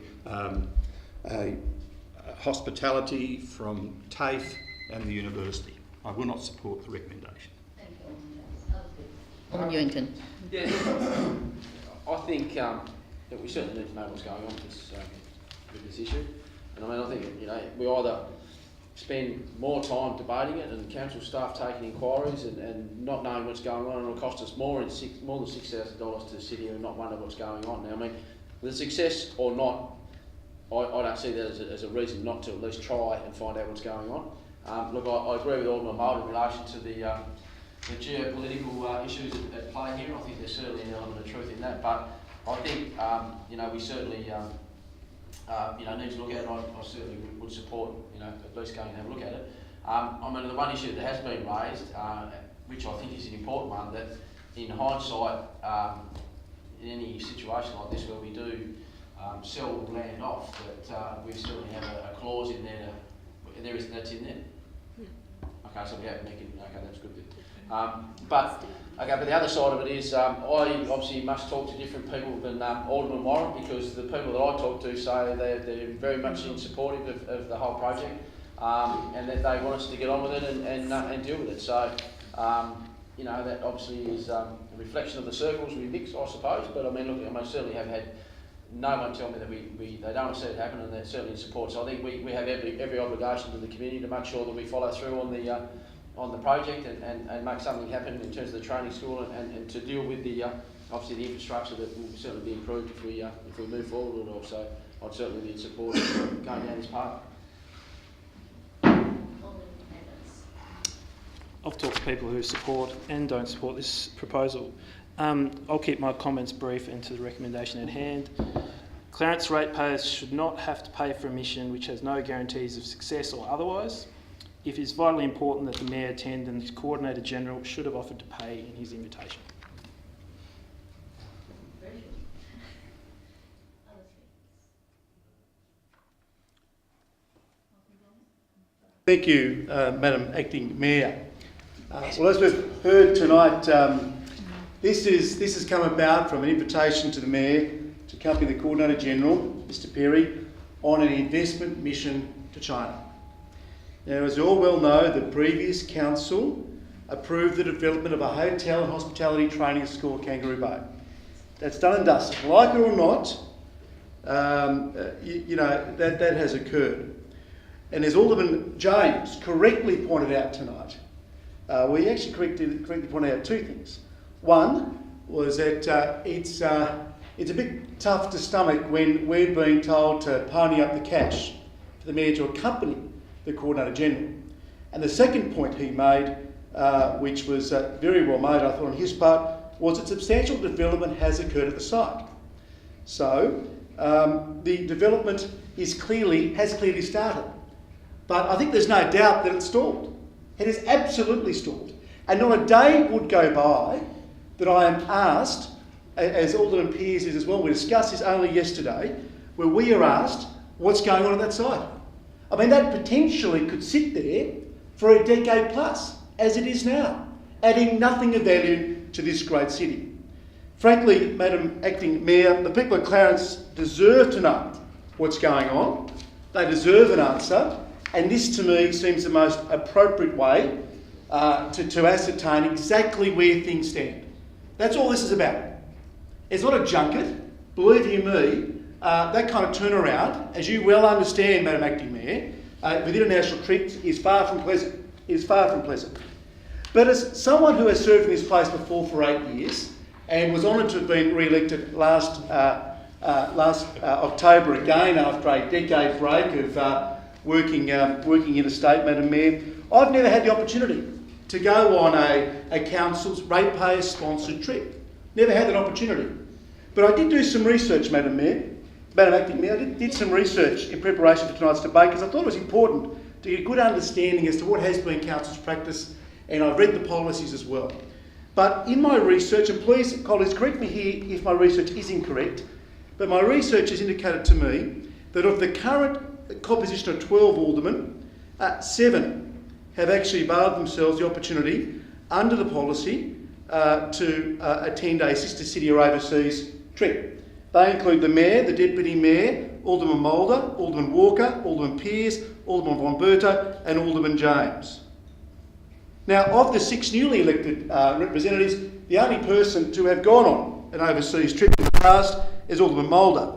a hospitality from TAFE and the university. I will not support the recommendation.
Alderman Ewington.
Yeah, I think that we certainly need to know what's going on with this issue. And I mean, I think, you know, we either spend more time debating it and council staff taking inquiries and not knowing what's going on, and it'll cost us more than $6,000 to sit here and not wonder what's going on. Now, I mean, the success or not, I don't see that as a reason not to at least try and find out what's going on. Look, I agree with Alderman Mould in relation to the geopolitical issues at play here. I think there's certainly an element of truth in that, but I think you know, we certainly you know, need to look at it. I certainly would support, you know, at least going and have a look at it. I mean, the one issue that has been raised, which I think is an important one, that in hindsight, in any situation like this where we do sell land off, that we certainly have a clause in there. That's in there. Okay, so we have making. Okay, that's good. But the other side of it is, I obviously must talk to different people than Alderman Warren, because the people that I talk to say they're very much in supportive of the whole project, and that they want us to get on with it and deal with it. So, you know, that obviously is a reflection of the circles we mix, I suppose. But I mean, look, I certainly have had no one tell me that they don't want to see it happen, and they're certainly in support. So I think we have every obligation to the community to make sure that we follow through on the project and make something happen in terms of the training school and to deal with the obviously the infrastructure that will certainly be improved if we move forward with it all. So I'd certainly be in support of going down this path.
I've talked to people who support and don't support this proposal. I'll keep my comments brief and to the recommendation at hand. Clarence ratepayers should not have to pay for a mission which has no guarantees of success or otherwise. It is vitally important that the Mayor attend, and the Coordinator General should have offered to pay in his invitation.
Thank you, Madam Acting Mayor. Well, as we've heard tonight, this has come about from an invitation to the Mayor to accompany the Coordinator General, Mr Perry, on an investment mission to China. Now, as you all well know, the previous council approved the development of a hotel and hospitality training school at Kangaroo Bay. That's done and dusted. Like it or not, you know, that has occurred. And as Alderman James correctly pointed out tonight, we actually correctly pointed out two things. One was that it's a bit tough to stomach when we're being told to pony up the cash for the Mayor to accompany the Coordinator General. And the second point he made, which was very well made, I thought, on his part, was that substantial development has occurred at the site. So the development has clearly started. But I think there's no doubt that it's stalled. It is absolutely stalled. And not a day would go by that I am asked, as Alderman Pearce is as well, we discussed this only yesterday, where we are asked what's going on at that site. I mean, that potentially could sit there for a decade plus, as it is now, adding nothing of value to this great city. Frankly, Madam Acting Mayor, the people of Clarence deserve to know what's going on. They deserve an answer, And this to me seems the most appropriate way to ascertain exactly where things stand. That's all this is about. It's not a junket. Believe you me, that kind of turnaround, as you well understand, Madam Acting Mayor, with international trips is far from pleasant. Is far from pleasant. But as someone who has served in this place before for 8 years and was honoured to have been re-elected last October again after a decade break of working interstate, Madam Mayor, I've never had the opportunity to go on a council's ratepayer-sponsored trip. Never had that opportunity. But I did do some research, Madam Acting Mayor, I did some research in preparation for tonight's debate because I thought it was important to get a good understanding as to what has been council's practice, and I've read the policies as well. But in my research, and please, colleagues, correct me here if my research is incorrect, but my research has indicated to me that of the current composition of 12 aldermen, 7 have actually availed themselves the opportunity under the policy to attend a sister city or overseas trip. They include the Mayor, the Deputy Mayor, Alderman Mulder, Alderman Walker, Alderman Pearce, Alderman von Berta and Alderman James. Now, of the 6 newly elected representatives, the only person to have gone on an overseas trip in the past is Alderman Mulder.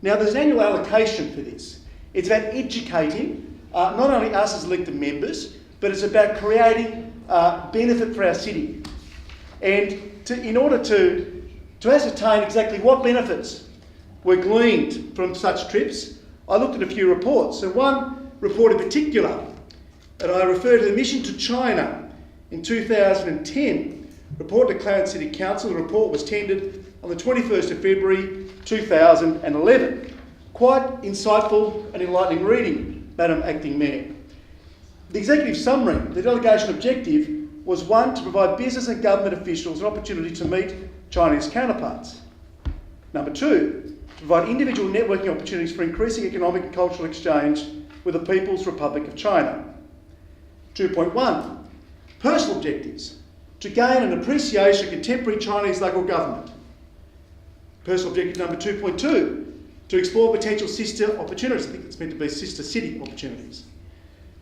Now, there's an annual allocation for this. It's about educating not only us as elected members, but it's about creating benefit for our city. And in order to ascertain exactly what benefits were gleaned from such trips, I looked at a few reports. So one report in particular, and I refer to the mission to China in 2010, report to Clarence City Council. The report was tendered on the 21st of February 2011. Quite insightful and enlightening reading, Madam Acting Mayor. The executive summary, the delegation objective, was 1, to provide business and government officials an opportunity to meet Chinese counterparts. Number 2, to provide individual networking opportunities for increasing economic and cultural exchange with the People's Republic of China. 2.1, personal objectives, to gain an appreciation of contemporary Chinese local government. Personal objective number 2.2, to explore potential sister opportunities. I think it's meant to be sister city opportunities.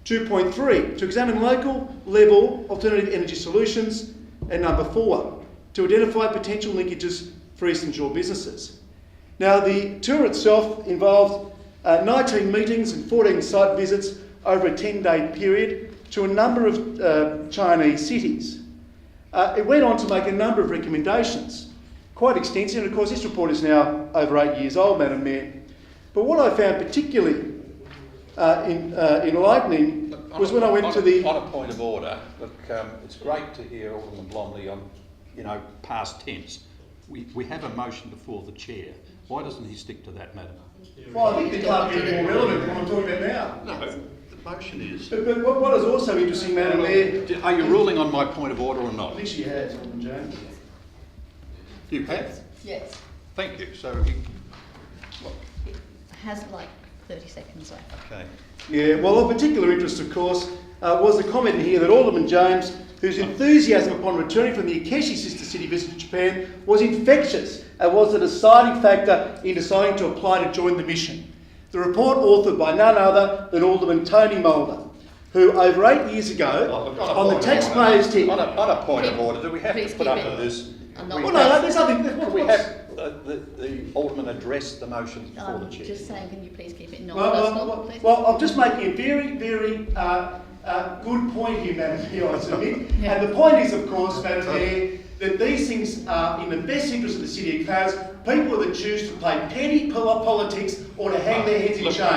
2.3, to examine local level alternative energy solutions. And number 4, to identify potential linkages for Eastern Shore businesses. Now, the tour itself involved 19 meetings and 14 site visits over a 10-day period to a number of Chinese cities. It went on to make a number of recommendations, quite extensive, and of course this report is now over 8 years old, Madam Mayor. But what I found particularly enlightening was when I went to the...
On a point of order, look, it's great to hear Alderman Blomley on, past tense. We have a motion before the chair. Why doesn't he stick to that, Madam?
Well, I think it can't be more relevant than what I'm talking about now.
No, the motion is...
But what is also interesting, Madam Mayor...
Are you ruling on my point of order or not?
I think she has, Alderman James.
You have?
Yes.
Thank you. So,
It has like 30 seconds left.
Okay.
Yeah, well, of particular interest, of course, was the comment here that Alderman James, whose enthusiasm upon returning from the Akechi sister city visit to Japan was infectious and was the deciding factor in deciding to apply to join the mission. The report authored by none other than Alderman Tony Mulder, who over 8 years ago, on the taxpayers' tip...
On a point of order, do we have to put up with this?
Well, no, there's nothing...
We have the Alderman address the motion before the chair.
Just saying, can you please keep it non-personal, please?
Well, I'm just making a very, very good point here, Madam Mayor, I submit.
Yeah.
And the point is, of course, Madam Mayor, that these things are in the best interest of the city of Clarence. People that choose to play petty politics or to hang their heads in shame.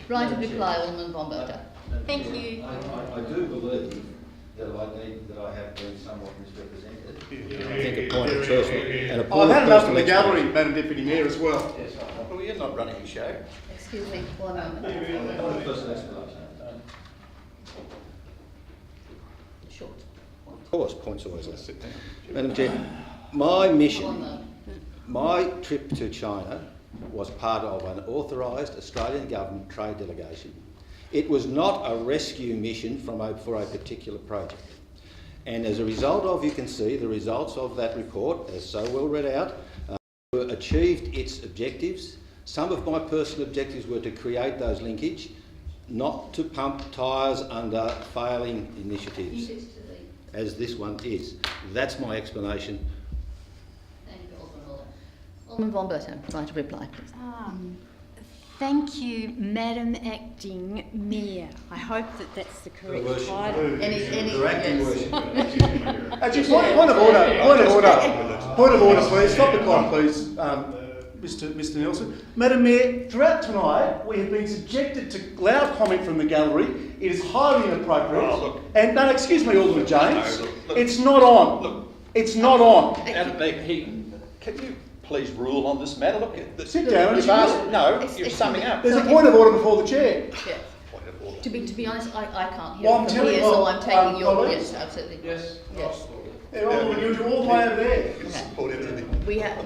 Right of reply, Alderman von Berta.
Thank you.
I do believe that I have been somewhat misrepresented. I think a point of personal and a point
I've had
of
enough from
personal
the gallery,
experience.
Madam Deputy Mayor, as well.
Yes,
Well, you're not running the show.
Excuse me, 1 moment.
Point of personal explanation.
Short.
Of course, points always last. Madam Chair, my mission, my trip to China was part of an authorised Australian government trade delegation. It was not a rescue mission for a particular project. And as a result of, you can see, the results of that report, as so well read out, achieved its objectives. Some of my personal objectives were to create those linkage. not to pump tyres under failing initiatives, as this one is. That's my explanation.
Thank you, Alderman Von Berto, right to reply, please.
Thank you, Madam Acting Mayor. I hope that that's the correct title.
Actually, point of order, please. Stop the clock, please, Mr. Nelson. Madam Mayor, throughout tonight, we have been subjected to loud comment from the gallery. It is highly inappropriate.
Oh, look.
And no, excuse me, Alderman James.
No, look.
It's not on.
Look.
It's not on.
Can you please rule on this matter? Look,
Sit down.
You've asked, no, you're summing up.
There's a point of order before the chair.
Yeah. To be honest, I can't hear
Well, I'm
it from
telling
here,
you,
so I'm taking your...
colleagues.
Yes, absolutely.
Yes.
Yes.
You're all the way over there.
Support everything.
We have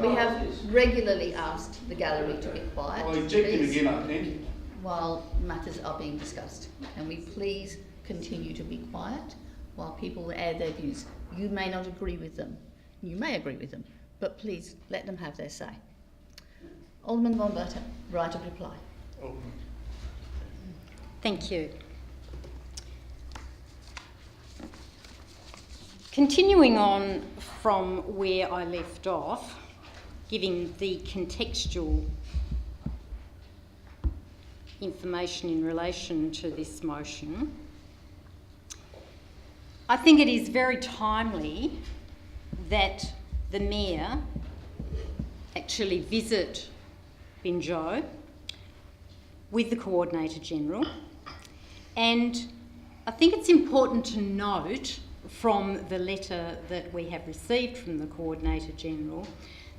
regularly asked the gallery to be quiet,
I'll eject him
please,
again, I think.
while matters are being discussed. And we please continue to be quiet while people add their views. You may not agree with them. You may agree with them, but please let them have their say. Alderman Von Berto, right of reply.
Thank you. Continuing on from where I left off, giving the contextual information in relation to this motion, I think it is very timely that the Mayor actually visit Binjo with the Coordinator General, and I think it's important to note from the letter that we have received from the Coordinator General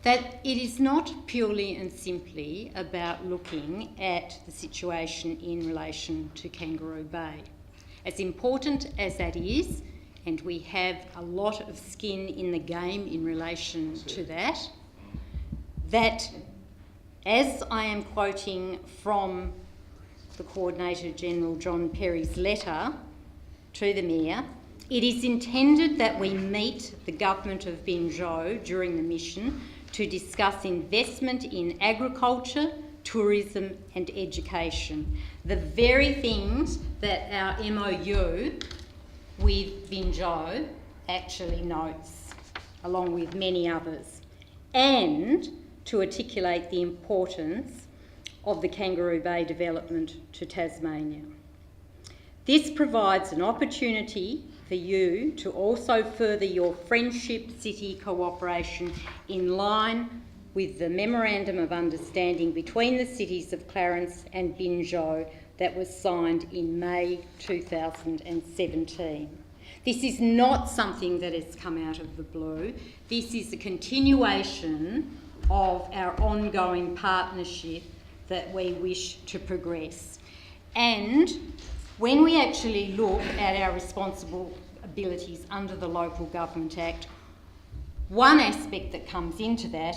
that it is not purely and simply about looking at the situation in relation to Kangaroo Bay. As important as that is, and we have a lot of skin in the game in relation to that, that, as I am quoting from the Coordinator General John Perry's letter to the Mayor, it is intended that we meet the Government of Binjo during the mission to discuss investment in agriculture, tourism and education, the very things that our MOU with Binjo actually notes, along with many others, and to articulate the importance of the Kangaroo Bay development to Tasmania. This provides an opportunity for you to also further your Friendship City cooperation in line with the Memorandum of Understanding between the cities of Clarence and Binjo that was signed in May 2017. This is not something that has come out of the blue. This is a continuation of our ongoing partnership that we wish to progress. And when we actually look at our responsibilities under the Local Government Act, one aspect that comes into that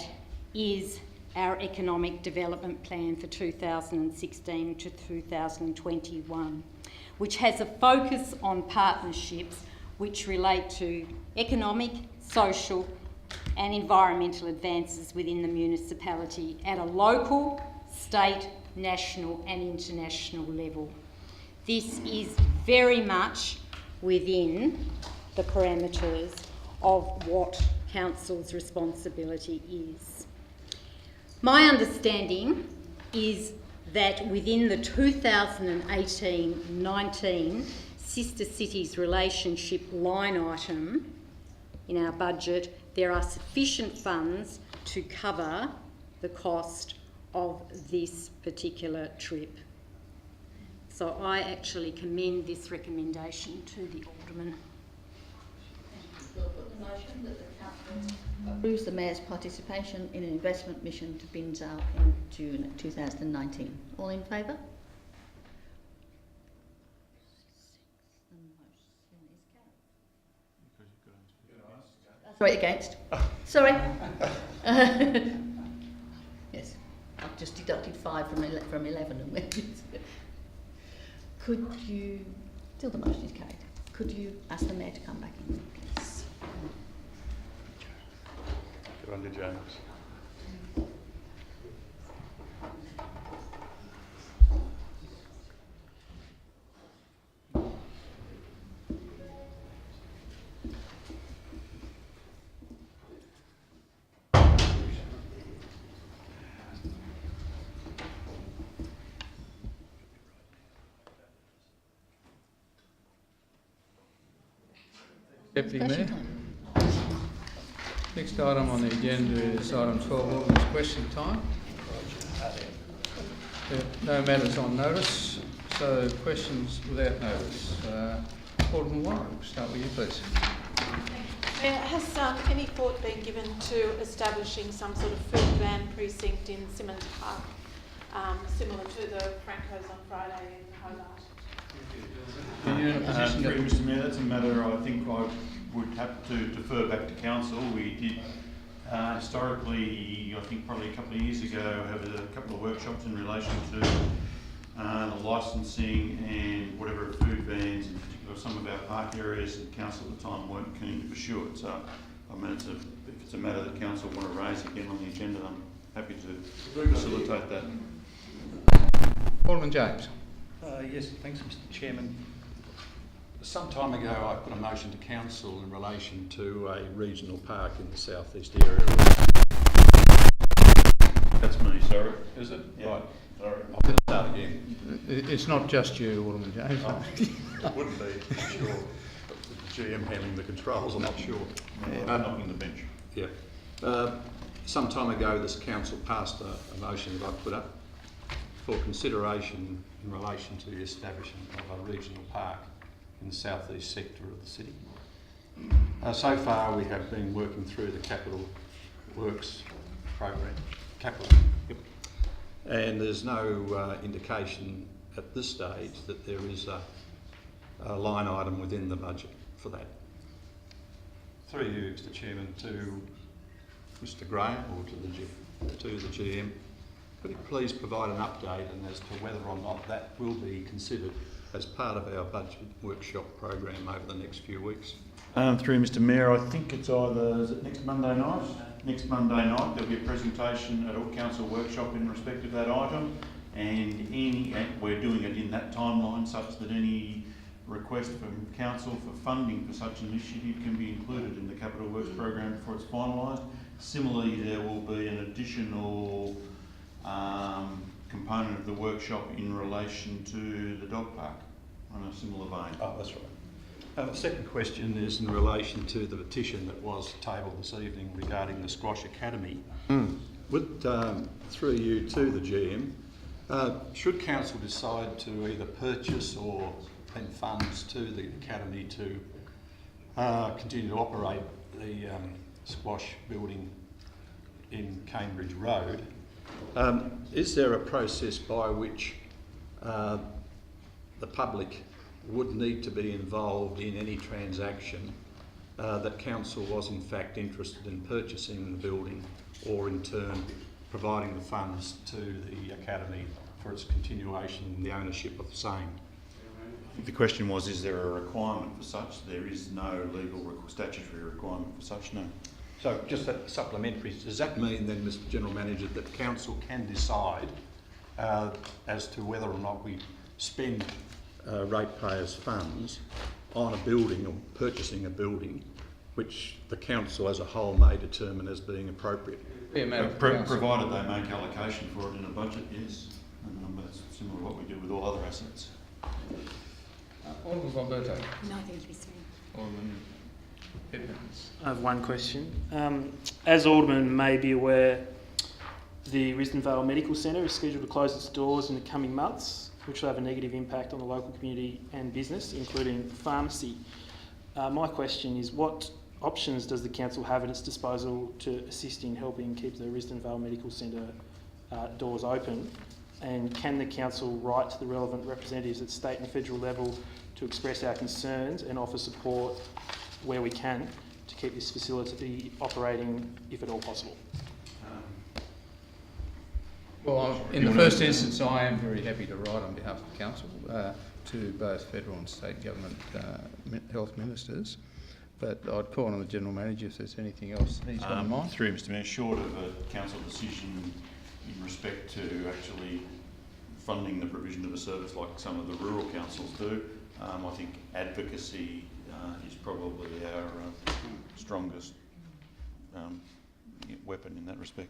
is our economic development plan for 2016 to 2021, which has a focus on partnerships which relate to economic, social and environmental advances within the municipality at a local, state, national and international level. This is very much within the parameters of what Council's responsibility is. My understanding is that within the 2018-19 Sister Cities Relationship line item in our budget, there are sufficient funds to cover the cost of this particular trip. So I actually commend this recommendation to the Alderman.
We'll put the motion that the Council approves the Mayor's participation in an investment mission to Binzao in June 2019. All in favour? Sorry, against. Sorry. Yes, I've just deducted 5 from 11 and went. Could you, still the motion is carried, could you ask the Mayor to come back in, please?
Good on you, James.
Deputy
Question
Mayor.
time.
Next item on the agenda is item 12, Alderman's question time. No matters on notice, so questions without notice. Alderman Warren, we'll start with you, please.
Mayor, has any thought been given to establishing some sort of food van precinct in Simmons Park, similar to the Franco's on Friday in Hobart?
Through Mr Mayor, that's a matter I think I would have to defer back to council. We did historically, I think probably a couple of years ago, have a couple of workshops in relation to the licensing and whatever food vans, in particular some of our park areas, and council at the time weren't keen to pursue it. So, I mean, if it's a matter that council want to raise again on the agenda, I'm happy to facilitate that.
Alderman James.
Yes, thanks, Mr Chairman. Some time ago I put a motion to council in relation to a regional park in the southeast area.
That's me, sorry.
Is it?
Yeah.
Right.
Sorry.
I'll start again.
It's not just you, Alderman James.
Oh, it wouldn't be, I'm sure. With the GM handling the controls, I'm not sure.
Knocking the bench.
Yeah. Some time ago this council passed a motion that I put up for consideration in relation to the establishment of a regional park in the southeast sector of the city. So far we have been working through the capital works program, and there's no indication at this stage that there is a line item within the budget for that. Through you, Mr Chairman, to Mr Graham or to the GM, could you please provide an update and as to whether or not that will be considered as part of our budget workshop program over the next few weeks?
Through Mr Mayor, I think it's either, is it next Monday night? Next Monday night there'll be a presentation at a council workshop in respect of that item, and we're doing it in that timeline such that any request from council for funding for such an initiative can be included in the capital works program before it's finalised. Similarly, there will be an additional component of the workshop in relation to the dog park on a similar vein.
Oh, that's right. The second question is in relation to the petition that was tabled this evening regarding the Squash Academy. Through you to the GM, should council decide to either purchase or lend funds to the academy to continue to operate the squash building in Cambridge Road, is there a process by which the public would need to be involved in any transaction that council was in fact interested in purchasing the building or in turn providing the funds to the academy for its continuation in the ownership of the same?
I think the question was, is there a requirement for such? There is no legal statutory requirement for such, no.
So just a supplementary, does that mean then, Mr General Manager, that council can decide as to whether or not we spend ratepayers' funds on a building or purchasing a building which the council as a whole may determine as being appropriate?
Provided they make allocation for it in a budget, yes. That's similar to what we do with all other assets.
Alderman Bomberto.
No, thank you, Mr Mayor.
Alderman Edmonds.
I have one question. As Alderman may be aware, the Risdon Vale Medical Centre is scheduled to close its doors in the coming months, which will have a negative impact on the local community and business, including pharmacy. My question is, what options does the council have at its disposal to assist in helping keep the Risdon Vale Medical Centre doors open? And can the council write to the relevant representatives at state and federal level to express our concerns and offer support where we can to keep this facility operating, if at all possible?
Well, in the first instance, I am very happy to write on behalf of the council to both federal and state government health ministers, but I'd call on the General Manager if there's anything else he's got in mind.
Through Mr Mayor, short of a council decision in respect to actually funding the provision of a service like some of the rural councils do, I think advocacy is probably our strongest weapon in that respect.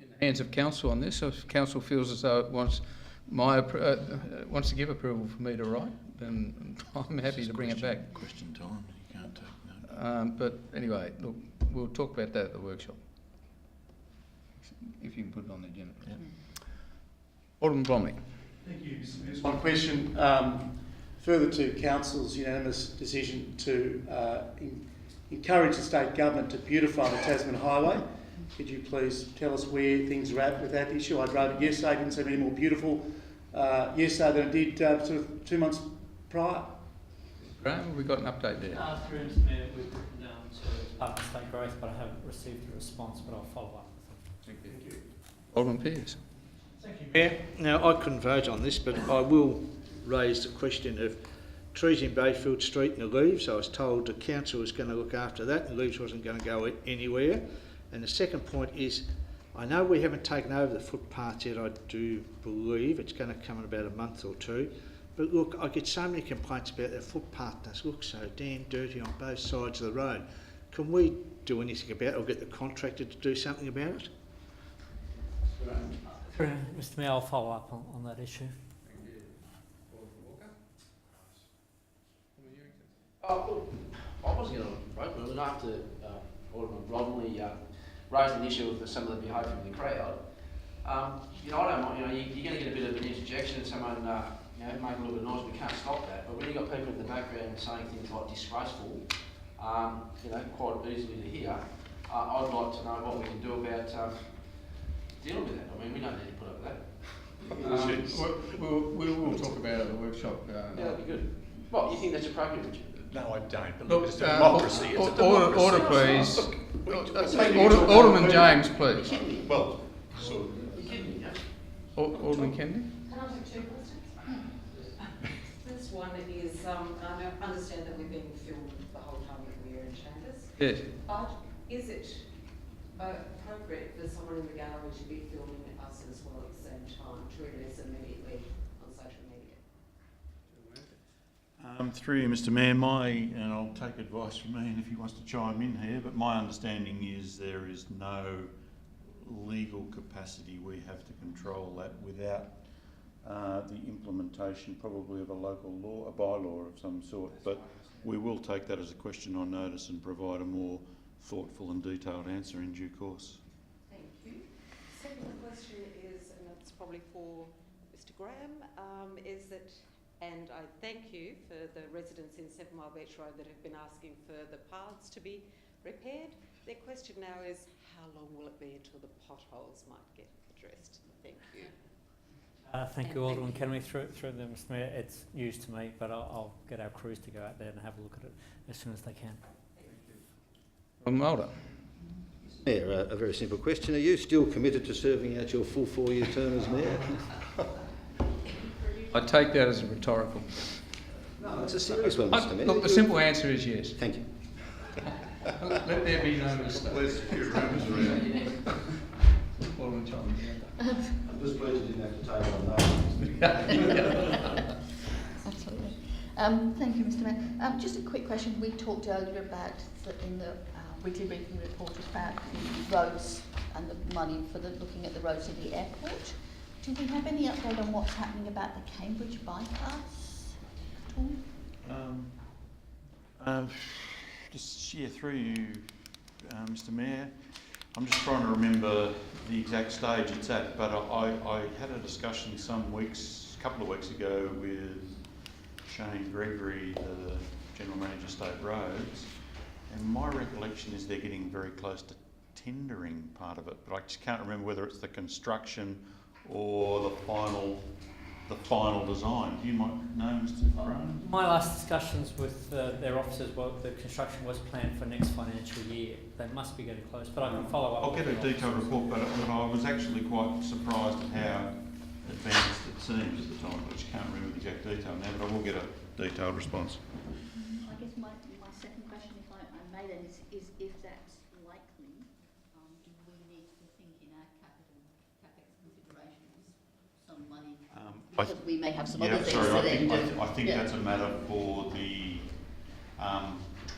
In the hands of council on this. So if council feels as though it wants wants to give approval for me to write, then I'm happy to bring it back.
Question time. You can't take no.
But anyway, look, we'll talk about that at the workshop. If you can put it on the agenda.
Yeah.
Alderman Bromley.
Thank you, Mr. Mayor. One question. Further to Council's unanimous decision to encourage the state government to beautify the Tasman Highway. Could you please tell us where things are at with that issue? I drove it yesterday, didn't seem any more beautiful yesterday than it did sort of 2 months prior.
Graham, have we got an update there?
Through Mr. Mayor, we've written down to Department of State Growth, but I haven't received a response, but I'll follow up with them.
Thank you. Alderman Pearce.
Thank you, Mayor. Now, I couldn't vote on this, but I will raise the question of trees in Bayfield Street and the leaves. I was told the council was going to look after that and the leaves wasn't going to go anywhere. And the second point is, I know we haven't taken over the footpath yet, I do believe. It's going to come in about a month or two. But look, I get so many complaints about the footpath does look so damn dirty on both sides of the road. Can we do anything about it or get the contractor to do something about it?
Mr. Mayor, I'll follow up on that issue.
Oh, I wasn't going to vote, but after Alderman Bromley raised an issue with some of the behaviour in the crowd, you know, I don't mind, you know, you're going to get a bit of an interjection and someone, you know, make a little bit of noise, we can't stop that. But when you've got people in the background saying things like disgraceful, you know, quite easily to hear, I'd like to know what we can do about dealing with that. I mean, we don't need to put up with that.
We will talk about it at the workshop.
Yeah, that'd be good. What, you think that's appropriate, Richard?
No, I don't. But
Look,
it's a democracy. It's a democracy.
Order, please. Alderman James, please.
Well, sort of.
You're kidding me, yeah?
Alderman Kennedy.
Can I ask 2 questions? First one is, I understand that we're being filmed the whole time that we're in chambers.
Yes.
But is it appropriate for someone in the gallery to be filming us as well at the same time to release immediately on social media?
Through you, Mr. Mayor, and I'll take advice from Ian if he wants to chime in here, but my understanding is there is no legal capacity we have to control that without the implementation probably of a local law, a bylaw of some sort. But we will take that as a question on notice and provide a more thoughtful and detailed answer in due course.
Thank you. Second question is, and it's probably for Mr. Graham, is that, and I thank you for the residents in 7 Mile Beach Road that have been asking for the paths to be repaired. Their question now is, how long will it be until the potholes might get addressed? Thank you.
Thank you, Alderman Kennedy. Through them, Mr. Mayor, it's news to me, but I'll get our crews to go out there and have a look at it as soon as they can.
Mulder.
Mayor, a very simple question. Are you still committed to serving out your full 4-year term as Mayor?
I take that as a rhetorical.
No, it's a serious one, Mr. Mayor.
Look, the simple answer is yes.
Thank you.
Let there be no mistake.
There's a few rumours around.
Alderman Chalmers.
I'm just pleased you didn't have to take on that.
Absolutely. Thank you, Mr. Mayor. Just a quick question. We talked earlier about in the weekly briefing report about the roads and the money for looking at the roads at the airport. Do we have any update on what's happening about the Cambridge bypass at all?
Just through you, Mr. Mayor. I'm just trying to remember the exact stage it's at, but I had a discussion a couple of weeks ago with Shane Gregory, the General Manager of State Roads, and my recollection is they're getting very close to tendering part of it, but I just can't remember whether it's the construction or the final design. You might know, Mr. Brown?
My last discussions with their officers, well, the construction was planned for next financial year. They must be getting close, but I can follow up.
I'll get a detailed report, but I was actually quite surprised at how advanced it seemed at the time, which I can't remember the exact detail now, but I will get a detailed response.
I guess my second question, if I may then, is if that's likely, do we need to think in our CapEx considerations some money? Because we may have some other things to then do.
I think that's a matter for the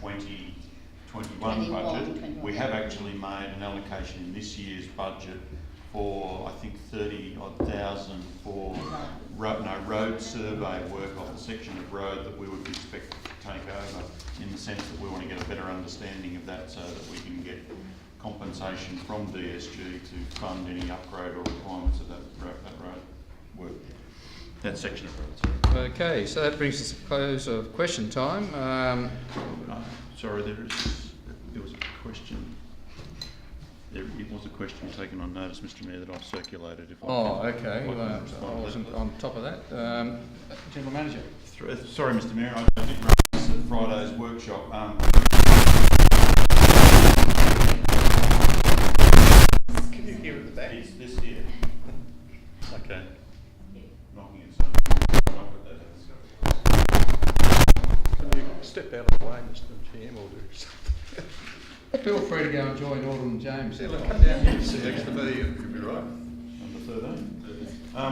2021 budget. We have actually made an allocation in this year's budget for, I think, 30,000 for road survey work of the section of road that we would be expected to take over, in the sense that we want to get a better understanding of that so that we can get compensation from DSG to fund any upgrade or requirements of that road work. That section of road, sorry.
Okay, so that brings us to the close of question time.
Sorry, there was a question. It was a question taken on notice, Mr Mayor, that I've circulated.
Okay. Well, I wasn't on top of that. General Manager.
Sorry, Mr Mayor, I did raise this at Friday's workshop.
Can you hear at the back?
It's this here. Okay. Knocking at something.
Can you step out of the way, Mr GM, or do something?
Feel free to go and join Alderman James.
Yeah, look, come down here and sit next to me, you'll be right.
Number 13. I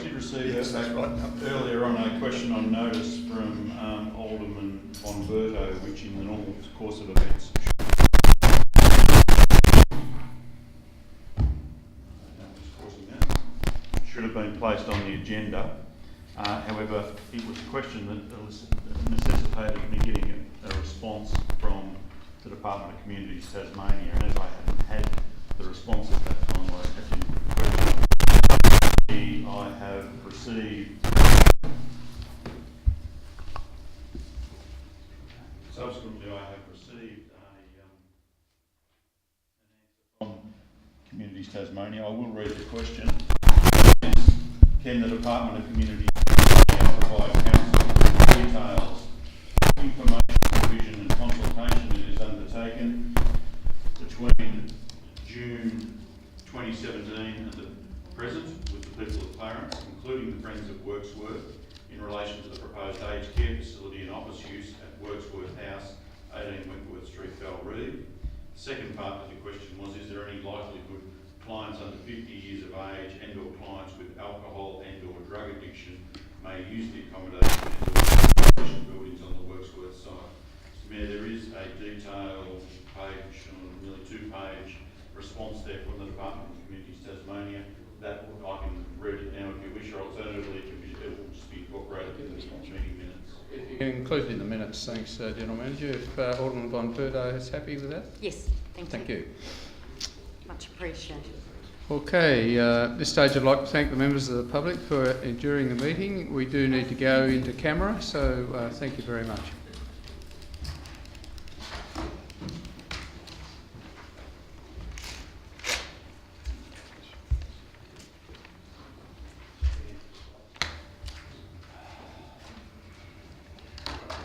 did receive earlier on a question on notice from Alderman von Berto, which in the normal course of events should have been placed on the agenda. However, it was a question that necessitated me getting a response from the Department of Communities Tasmania, and as I hadn't had the response at that time, I actually I have received subsequently I have received an answer from Communities Tasmania. I will read the question. Can the Department of Communities provide council with details, information, provision and consultation that is undertaken between June 2017 and the present with the people of Clarence, including the Friends of Worksworth, in relation to the proposed aged care facility and office use at Worksworth House, 18 Wentworth Street, Balreeve. The second part of the question was, is there any likelihood clients under 50 years of age and or clients with alcohol and or drug addiction may use the accommodation buildings on the Worksworth site? Mr Mayor, there is a detailed page, nearly 2-page response there from the Department of Communities Tasmania. That I can read it now if you wish, or alternatively it will just be incorporated in the meeting minutes.
You can include it in the minutes, thanks, General Manager. If Alderman von Berto is happy with that?
Yes, thank you. Much appreciated.
Okay, at this stage I'd like to thank the members of the public for enduring the meeting. We do need to go into camera, so thank you very much.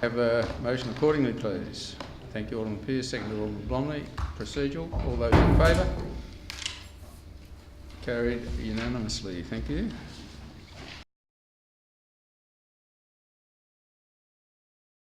Have a motion accordingly, please. Thank you, Alderman Pearce. Second to Alderman Blomley. Procedural. All those in favour? Carried unanimously. Thank you.